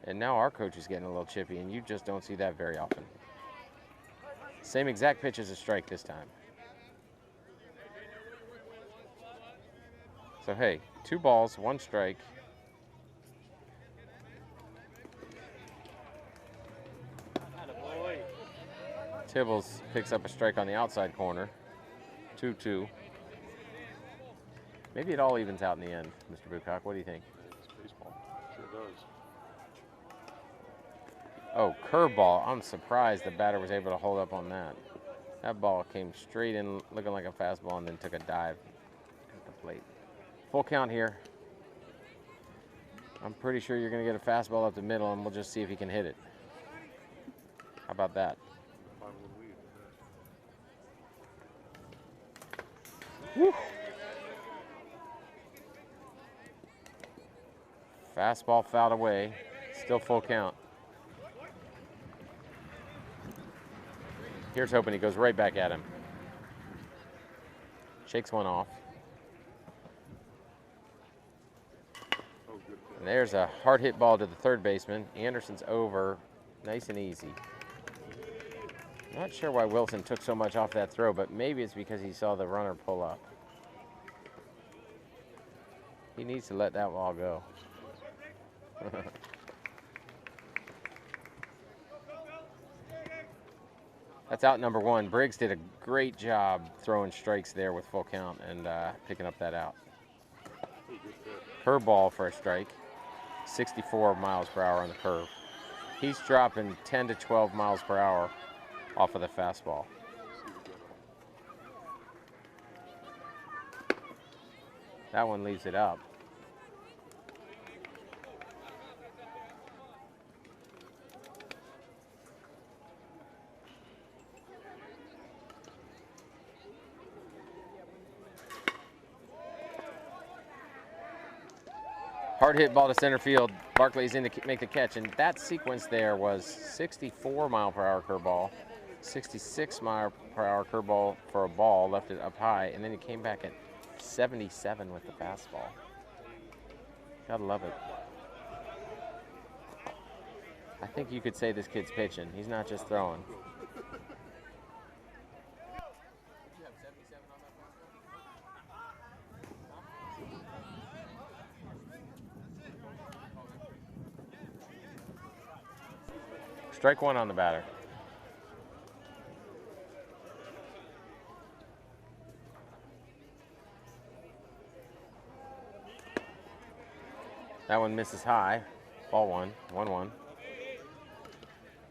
And now our coach is getting a little chippy, and you just don't see that very often. Same exact pitch as a strike this time. So hey, 2 balls, 1 strike. Tibbles picks up a strike on the outside corner. 2-2. Maybe it all evens out in the end, Mr. Bucock. What do you think? It's baseball. Sure does. Oh, curveball. I'm surprised the batter was able to hold up on that. That ball came straight in looking like a fastball and then took a dive at the plate. Full count here. I'm pretty sure you're going to get a fastball up the middle, and we'll just see if he can hit it. How about that? Woo. Fastball fouled away. Still full count. Here's hoping he goes right back at him. Shakes one off. And there's a hard hit ball to the third baseman. Anderson's over. Nice and easy. Not sure why Wilson took so much off that throw, but maybe it's because he saw the runner pull up. He needs to let that ball go. That's out number 1. Briggs did a great job throwing strikes there with full count and picking up that out. Curveball for a strike. 64 miles per hour on the curve. He's dropping 10 to 12 miles per hour off of the fastball. That one leaves it up. Hard hit ball to center field. Barkley's in to make the catch, and that sequence there was 64 mile per hour curveball, 66 mile per hour curveball for a ball, left it up high, and then he came back at 77 with the fastball. Gotta love it. I think you could say this kid's pitching. He's not just throwing. Strike 1 on the batter. That one misses high. Ball 1, 1-1.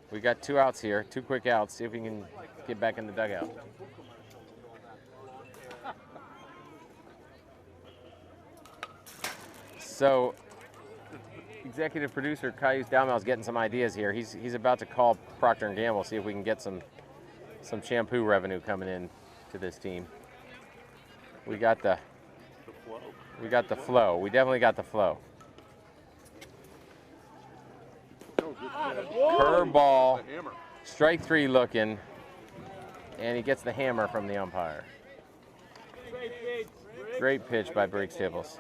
We got 2 outs here, 2 quick outs. See if we can get back in the dugout. So, executive producer Cayuse Dalmau is getting some ideas here. He's about to call Procter & Gamble, see if we can get some shampoo revenue coming in to this team. We got the flow. We definitely got the flow. Curveball, strike 3 looking, and he gets the hammer from the umpire. Great pitch by Briggs Tibbles.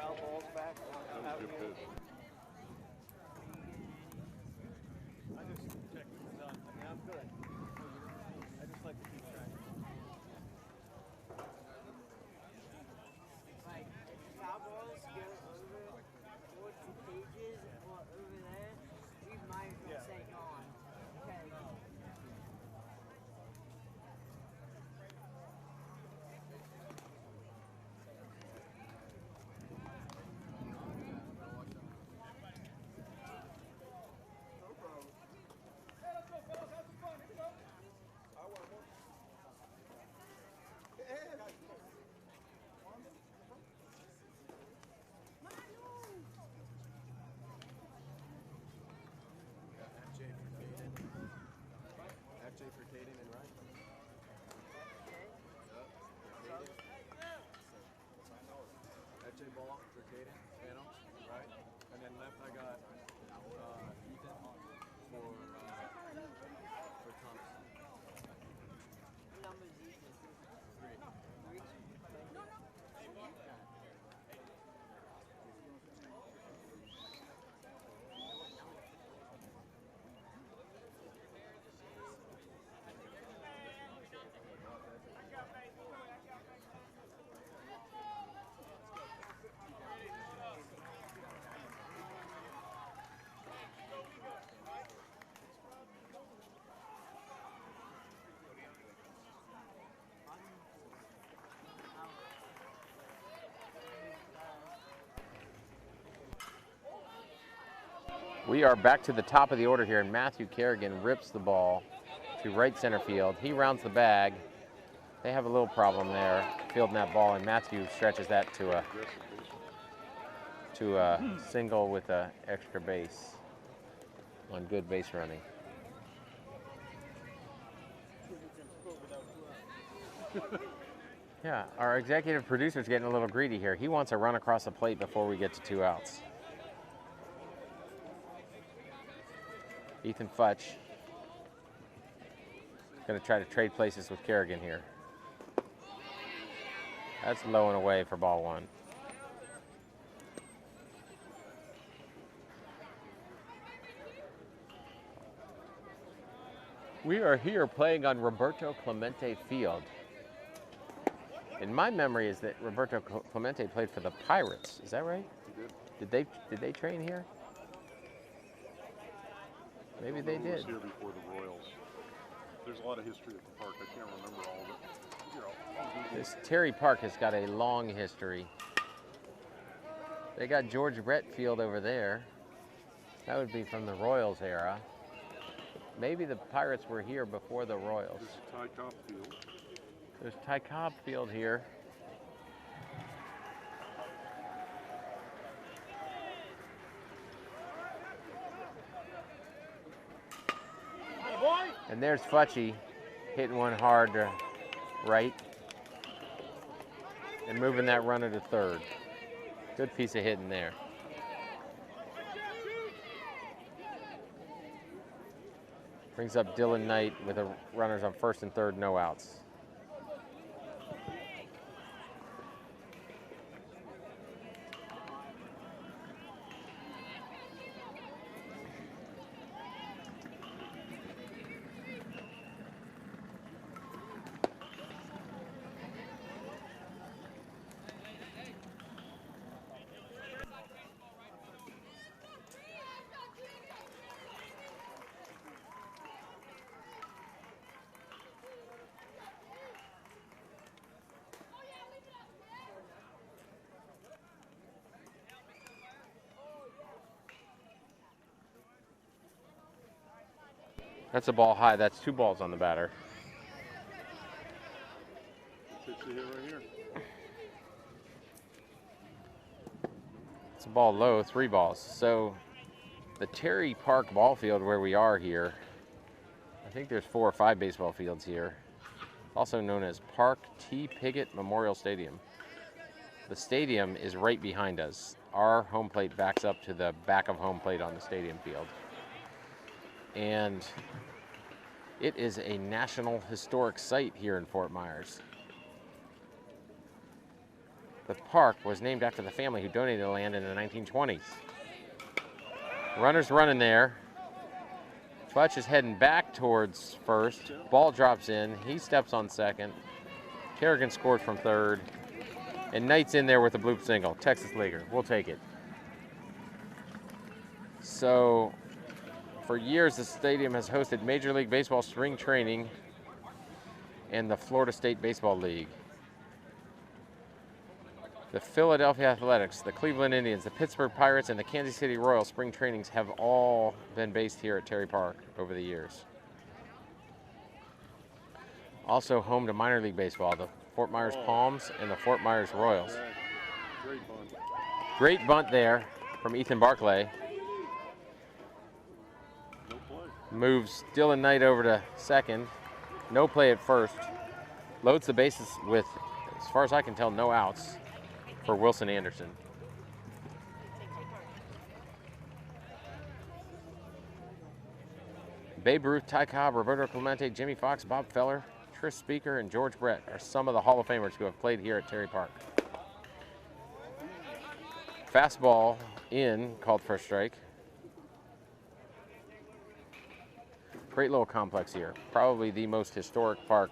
We are back to the top of the order here, and Matthew Kerrigan rips the ball to right center field. He rounds the bag. They have a little problem there, fielding that ball, and Matthew stretches that to a single with an extra base on good base running. Yeah, our executive producer's getting a little greedy here. He wants a run across the plate before we get to 2 outs. Ethan Futch going to try to trade places with Kerrigan here. That's low and away for ball 1. We are here playing on Roberto Clemente Field. And my memory is that Roberto Clemente played for the Pirates. Is that right? He did. Did they train here? Maybe they He was did. here before the Royals. There's a lot of history at the park. I can't remember all of it. You know, This Terry Park has got a long history. They got George Brett Field over there. That would be from the Royals era. Maybe the Pirates were here before the Royals. This is Ty Cobb Field. There's Ty Cobb Field here. And there's Futchy hitting one hard to right and moving that runner to third. Good piece of hitting there. Brings up Dylan Knight with the runners on first and third, no outs. That's a ball high. That's 2 balls on the batter. Pitch to hit right here. It's a ball low, 3 balls. So the Terry Park ball field where we are here, I think there's 4 or 5 baseball fields here, also known as Park T. Piggott Memorial Stadium. The stadium is right behind us. Our home plate backs up to the back of home plate on the stadium field. And it is a National Historic Site here in Fort Myers. The park was named after the family who donated the land in the 1920s. Runner's running there. Futch is heading back towards first. Ball drops in. He steps on second. Kerrigan scored from third. And Knight's in there with a bloop single. Texas Leaguer. We'll take it. So, for years, the stadium has hosted Major League Baseball spring training and the Florida State Baseball League. The Philadelphia Athletics, the Cleveland Indians, the Pittsburgh Pirates, and the Kansas City Royals spring trainings have all been based here at Terry Park over the years. Also home to minor league baseball, the Fort Myers Palms and the Fort Myers Royals. Great bunt. Great bunt there from Ethan Barclay. No play. Moves Dylan Knight over to second. No play at first. Loads the bases with, as far as I can tell, no outs for Wilson Anderson. Babe Ruth, Ty Cobb, Roberto Clemente, Jimmy Fox, Bob Feller, Tris Speaker, and George Brett are some of the Hall of Famers who have played here at Terry Park. Fastball in, called for a strike. Great little complex here. Probably the most historic park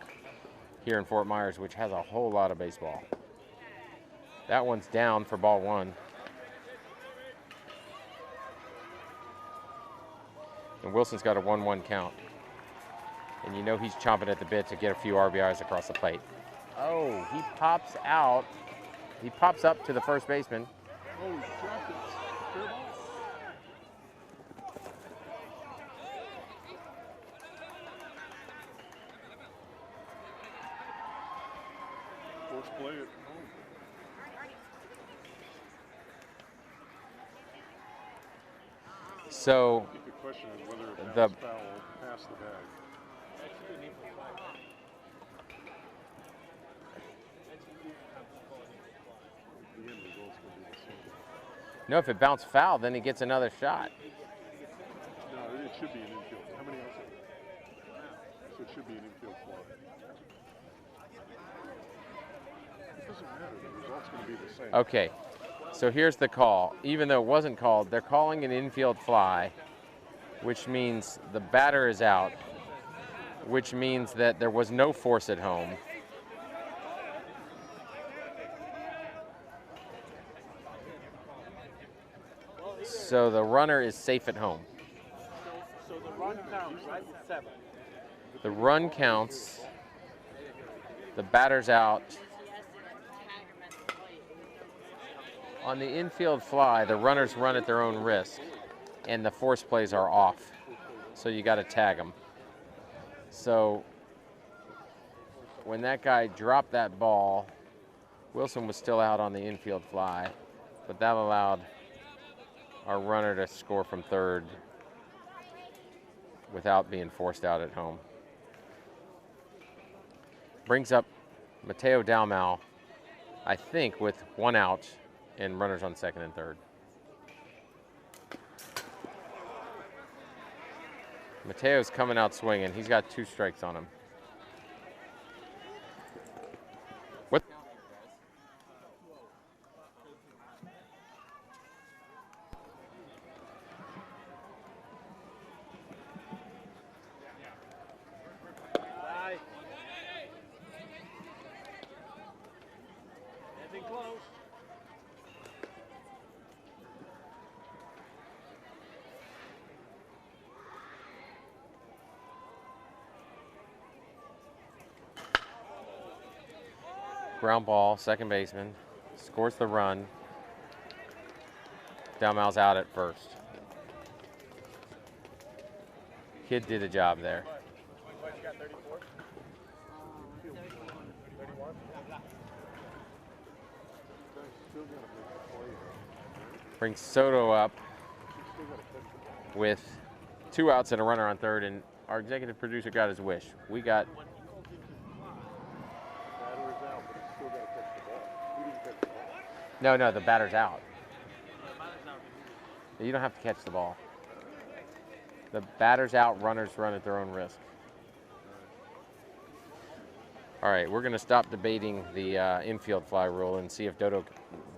here in Fort Myers, which has a whole lot of baseball. That one's down for ball 1. And Wilson's got a 1-1 count. And you know he's chomping at the bit to get a few RBIs across the plate. Oh, he pops out. He pops up to the first baseman. Oh, he dropped it. Fair ball. Force play at home. So I think the question is whether it the bounced foul past the bag. The end result's going to be the same. no, if it bounced foul, then he gets another shot. No, it should be an infield. How many outs? So it should be an infield fly. It doesn't matter. The result's going to be the same. Okay, so here's the call. Even though it wasn't called, they're calling an infield fly, which means the batter is out, which means that there was no force at home. So the runner is safe at home. So the run counts, right? 7. The run counts. The batter's out. On the infield fly, the runners run at their own risk, and the force plays are off. So you got to tag them. So when that guy dropped that ball, Wilson was still out on the infield fly, but that allowed our runner to score from third without being forced out at home. Brings up Mateo Dalmau, I think, with 1 out and runners on second and third. Mateo's coming out swinging. He's got 2 strikes on him. What? Anything close? Ground ball, second baseman, scores the run. Dalmau's out at first. Kid did a job there. Brings Soto up with 2 outs and a runner on third, and our executive producer got his wish. We got no, the batter's out. You don't have to catch the ball. The batter's out, runners run at their own risk. All right, we're going to stop debating the infield fly rule and see if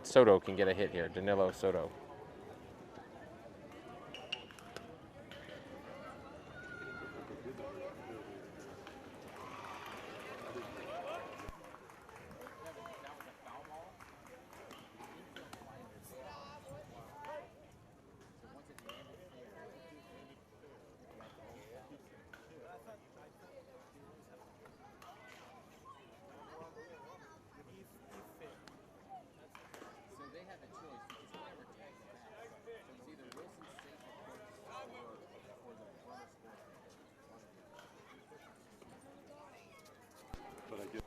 Soto can get a hit here. Danilo Soto. But I get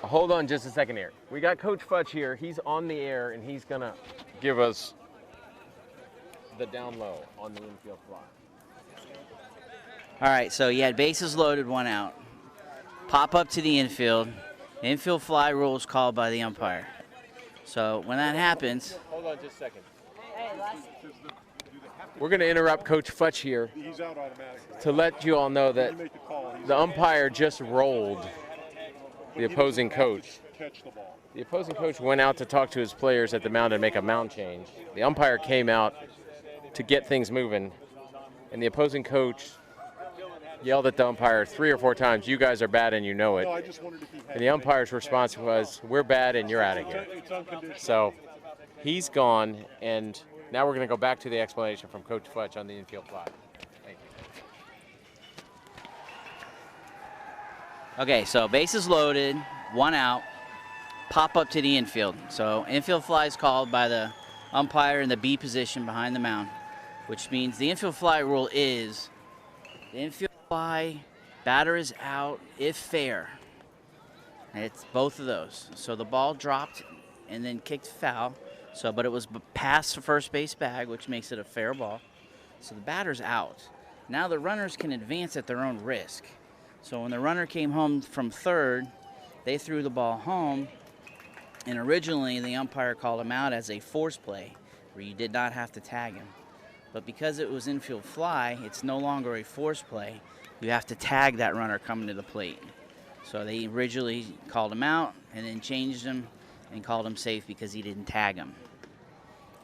Hold on just a second here. We got Coach Futch here. He's on the air, and he's going to give us the down low on the infield fly. All right, so you had bases loaded, 1 out. Pop up to the infield. Infield fly rule is called by the umpire. So when that happens, Hold on just a second. We're going to interrupt Coach Futch here he's out automatically. to let you all know that You make the call. He's the umpire just rolled the opposing coach. catch the ball. The opposing coach went out to talk to his players at the mound and make a mound change. The umpire came out to get things moving, and the opposing coach yelled at the umpire 3 or 4 times, "You guys are bad and you know it." No, I just wondered if he had. And the umpire's response was, "We're bad and you're out of here." It's unconditional. So he's gone, and now we're going to go back to the explanation from Coach Fletch on the infield fly. Thank you. Okay, so bases loaded, 1 out, pop up to the infield. So infield fly is called by the umpire in the B position behind the mound, which means the infield fly rule is the infield fly, batter is out if fair. And it's both of those. So the ball dropped and then kicked foul. So, but it was past the first base bag, which makes it a fair ball. So the batter's out. Now the runners can advance at their own risk. So when the runner came home from third, they threw the ball home. And originally the umpire called him out as a force play, where you did not have to tag him. But because it was infield fly, it's no longer a force play. You have to tag that runner coming to the plate. So they originally called him out and then changed him and called him safe because he didn't tag him.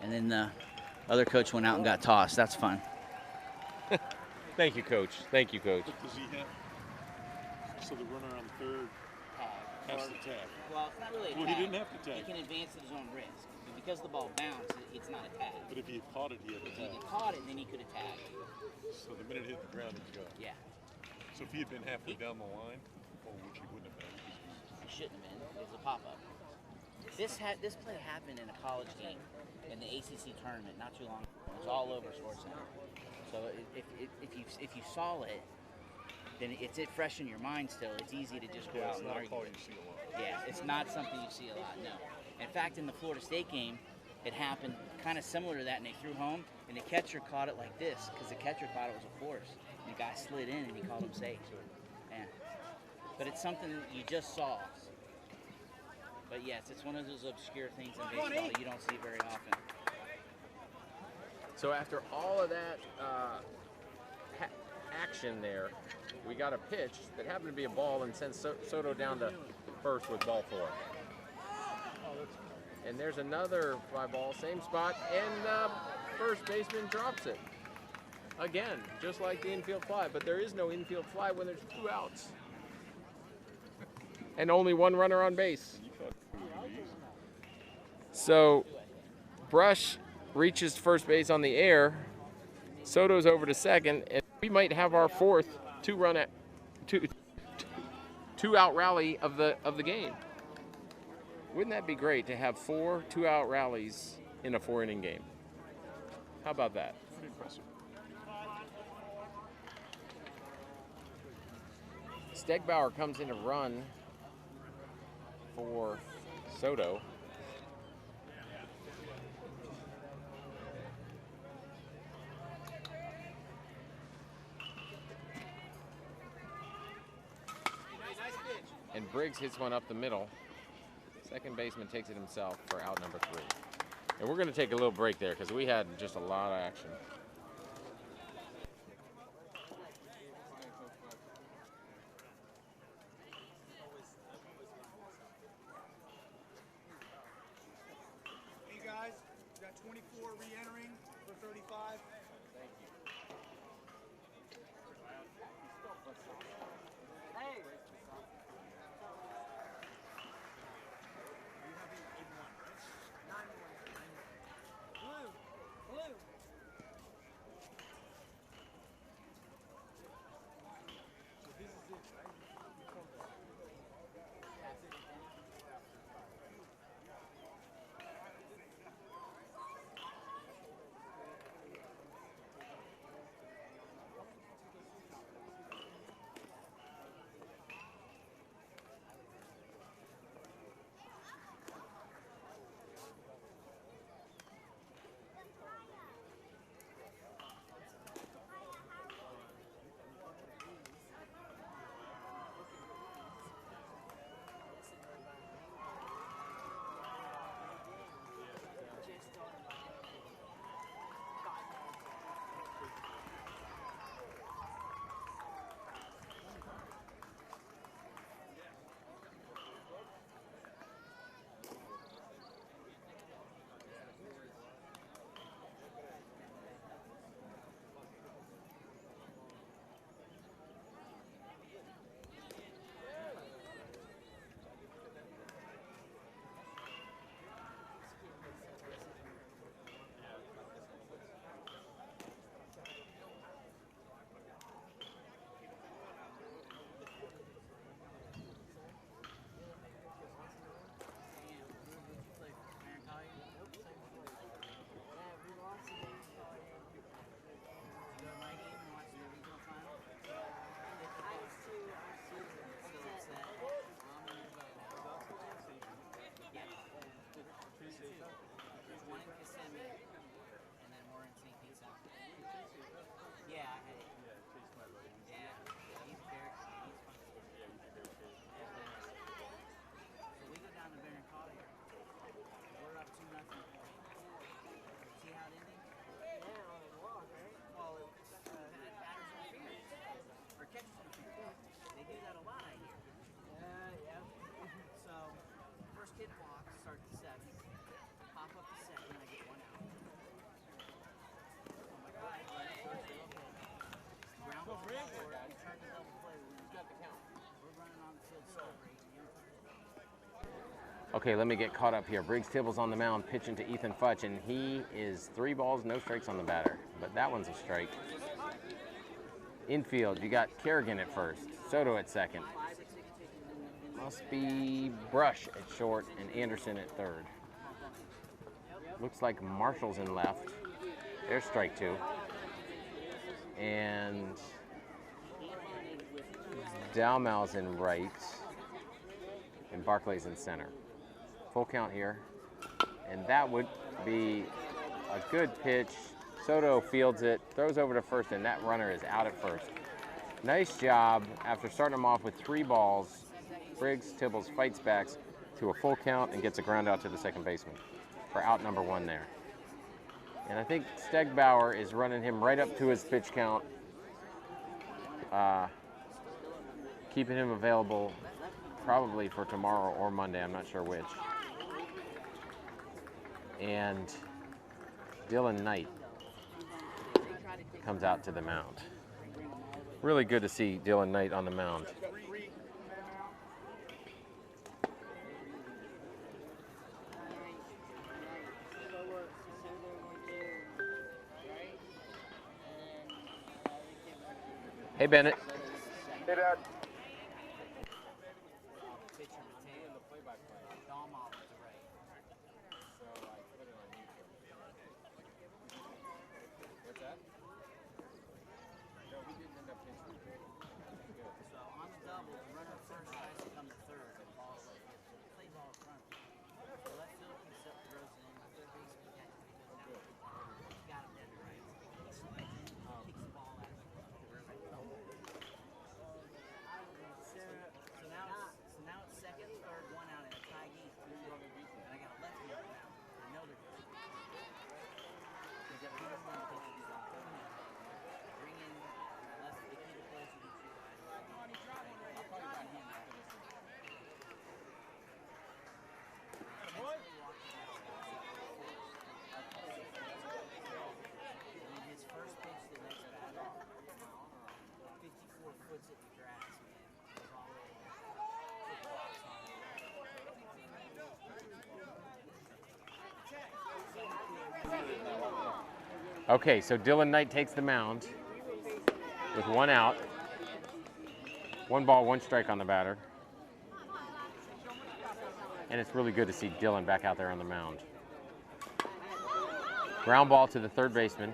And then the other coach went out and got tossed. That's fun. Thank you, Coach. Thank you, Coach. Does he have? So the runner on third has to tag. Well, it's not really a Well, tag. he didn't have to tag. He can advance at his own risk. But because the ball bounced, it's not a tag. But if he had caught it, he had to If he tag. had caught it, then he could have tagged. So the minute it hit the ground, it's gone. Yeah, So if he had been halfway down the line, which he wouldn't have been, it shouldn't have been. It was a pop-up. This play happened in a college game in the ACC tournament not too long ago. It was all over SportsCenter. So if you saw it, then it's fresh in your mind still. It's easy to just go out it's and not a argue. call you see a lot. Yeah, it's not something you see a lot, no. In fact, in the Florida State game, it happened kind of similar to that, and they threw home, and the catcher caught it like this, because the catcher thought it was a force. And the guy slid in, and he called him safe. Yeah. But it's something that you just saw. But yes, it's one of those obscure things in baseball that you don't see very often. So after all of that action there, we got a pitch that happened to be a ball and sent Soto down to first with ball 4. And there's another fly ball, same spot, and first baseman drops it. Again, just like the infield fly, but there is no infield fly when there's 2 outs. And only 1 runner on base. So Brush reaches first base on the air. Soto's over to second, and we might have our 4th 2-out rally of the game. Wouldn't that be great to have 4 2-out rallies in a 4-inning game? How about that? Pretty impressive. Stegbauer comes in to run for Soto. And Briggs hits one up the middle. Second baseman takes it himself for out number 3. And we're going to take a little break there because we had just a lot of action. Hey guys, we got 24 re-entering for 35. Thank you. Hey! Blue! Blue! Okay, let me get caught up here. Briggs Tibble's on the mound pitching to Ethan Futch, and he is 3 balls, no strikes on the batter, but that one's a strike. Infield, you got Kerrigan at first, Soto at second. Must be Brush at short and Anderson at third. Looks like Marshall's in left. There's strike 2. And Dalmau's in right, and Barclay's in center. Full count here, and that would be a good pitch. Soto fields it, throws over to first, and that runner is out at first. Nice job. After starting him off with 3 balls, Briggs Tibbles fights back to a full count and gets a ground out to the second baseman for out number 1 there. And I think Stegbauer is running him right up to his pitch count, keeping him available probably for tomorrow or Monday, I'm not sure which. And Dylan Knight comes out to the mound. Really good to see Dylan Knight on the mound. Hey, Bennett. Hey, Dad. Okay, so Dylan Knight takes the mound with 1 out. 1 ball, 1 strike on the batter. And it's really good to see Dylan back out there on the mound. Ground ball to the third baseman.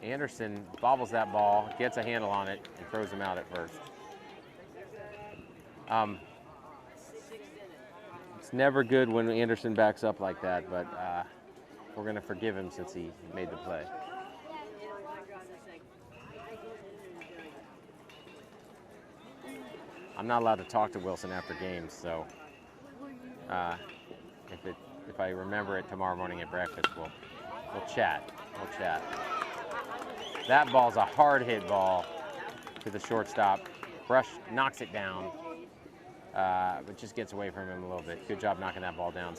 Anderson bobbles that ball, gets a handle on it, and throws him out at first. It's never good when Anderson backs up like that, but we're going to forgive him since he made the play. I'm not allowed to talk to Wilson after games, so if I remember it tomorrow morning at breakfast, we'll chat. We'll chat. That ball's a hard hit ball to the shortstop. Brush knocks it down, but just gets away from him a little bit. Good job knocking that ball down,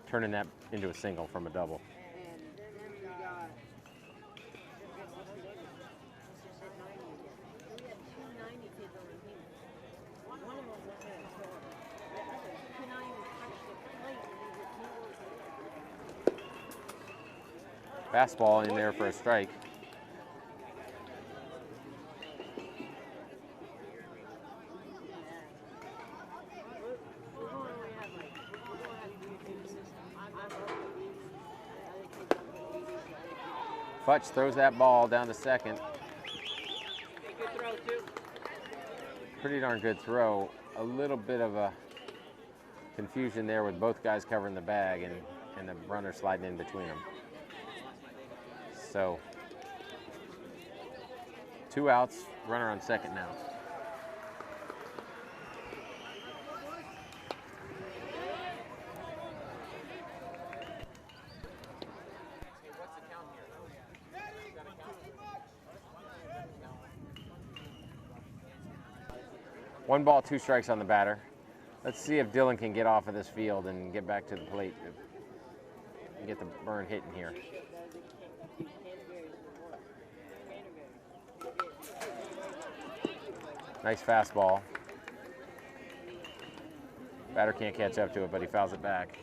turning that into a single from a double. Fastball in there for a strike. Futch throws that ball down to second. Pretty darn good throw. A little bit of a confusion there with both guys covering the bag and the runner sliding in between them. So 2 outs, runner on second now. One ball, 2 strikes on the batter. Let's see if Dylan can get off of this field and get back to the plate and get the burn hit in here. Nice fastball. Batter can't catch up to it, but he fouls it back.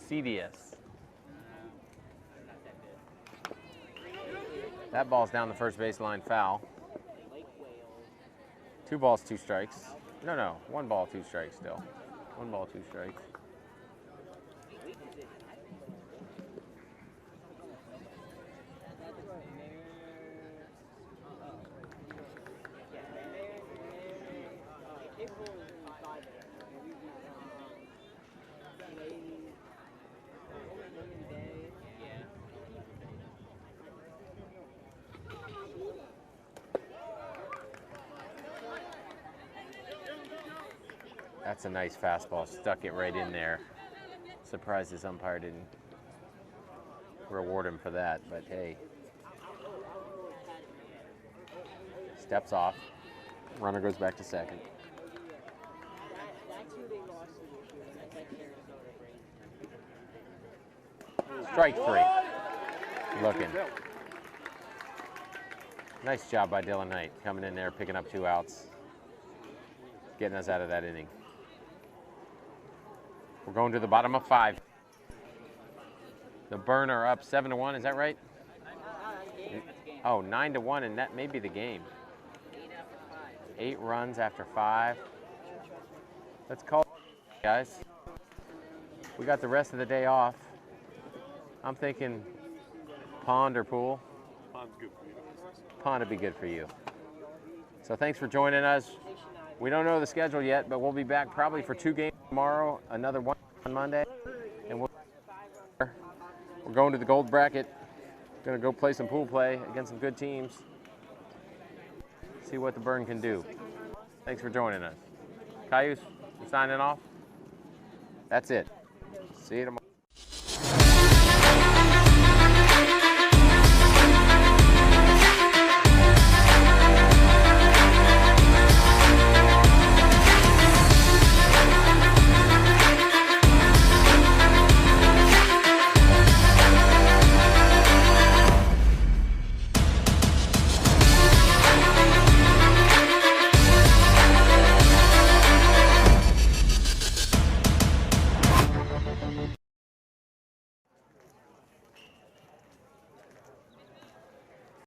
CDS. That ball's down the first baseline, foul. 2 balls, 2 strikes. No, 1 ball, 2 strikes still. 1 ball, 2 strikes. That's a nice fastball, stuck it right in there. Surprised his umpire didn't reward him for that, but hey. Steps off, runner goes back to second. Strike 3, looking. Nice job by Dylan Knight, coming in there, picking up 2 outs, getting us out of that inning. We're going to the bottom of 5. The Burn are up 7-1, is that right? Oh, 9-1, and that may be the game. 8 runs after 5. Let's call it, guys. We got the rest of the day off. I'm thinking pond or pool. Pond's good for you. Pond would be good for you. So thanks for joining us. We don't know the schedule yet, but we'll be back probably for 2 games tomorrow, another 1 on Monday, and we're going to the gold bracket. Going to go play some pool play against some good teams. See what the Burn can do. Thanks for joining us. Cayuse, you signing off? That's it. See you tomorrow.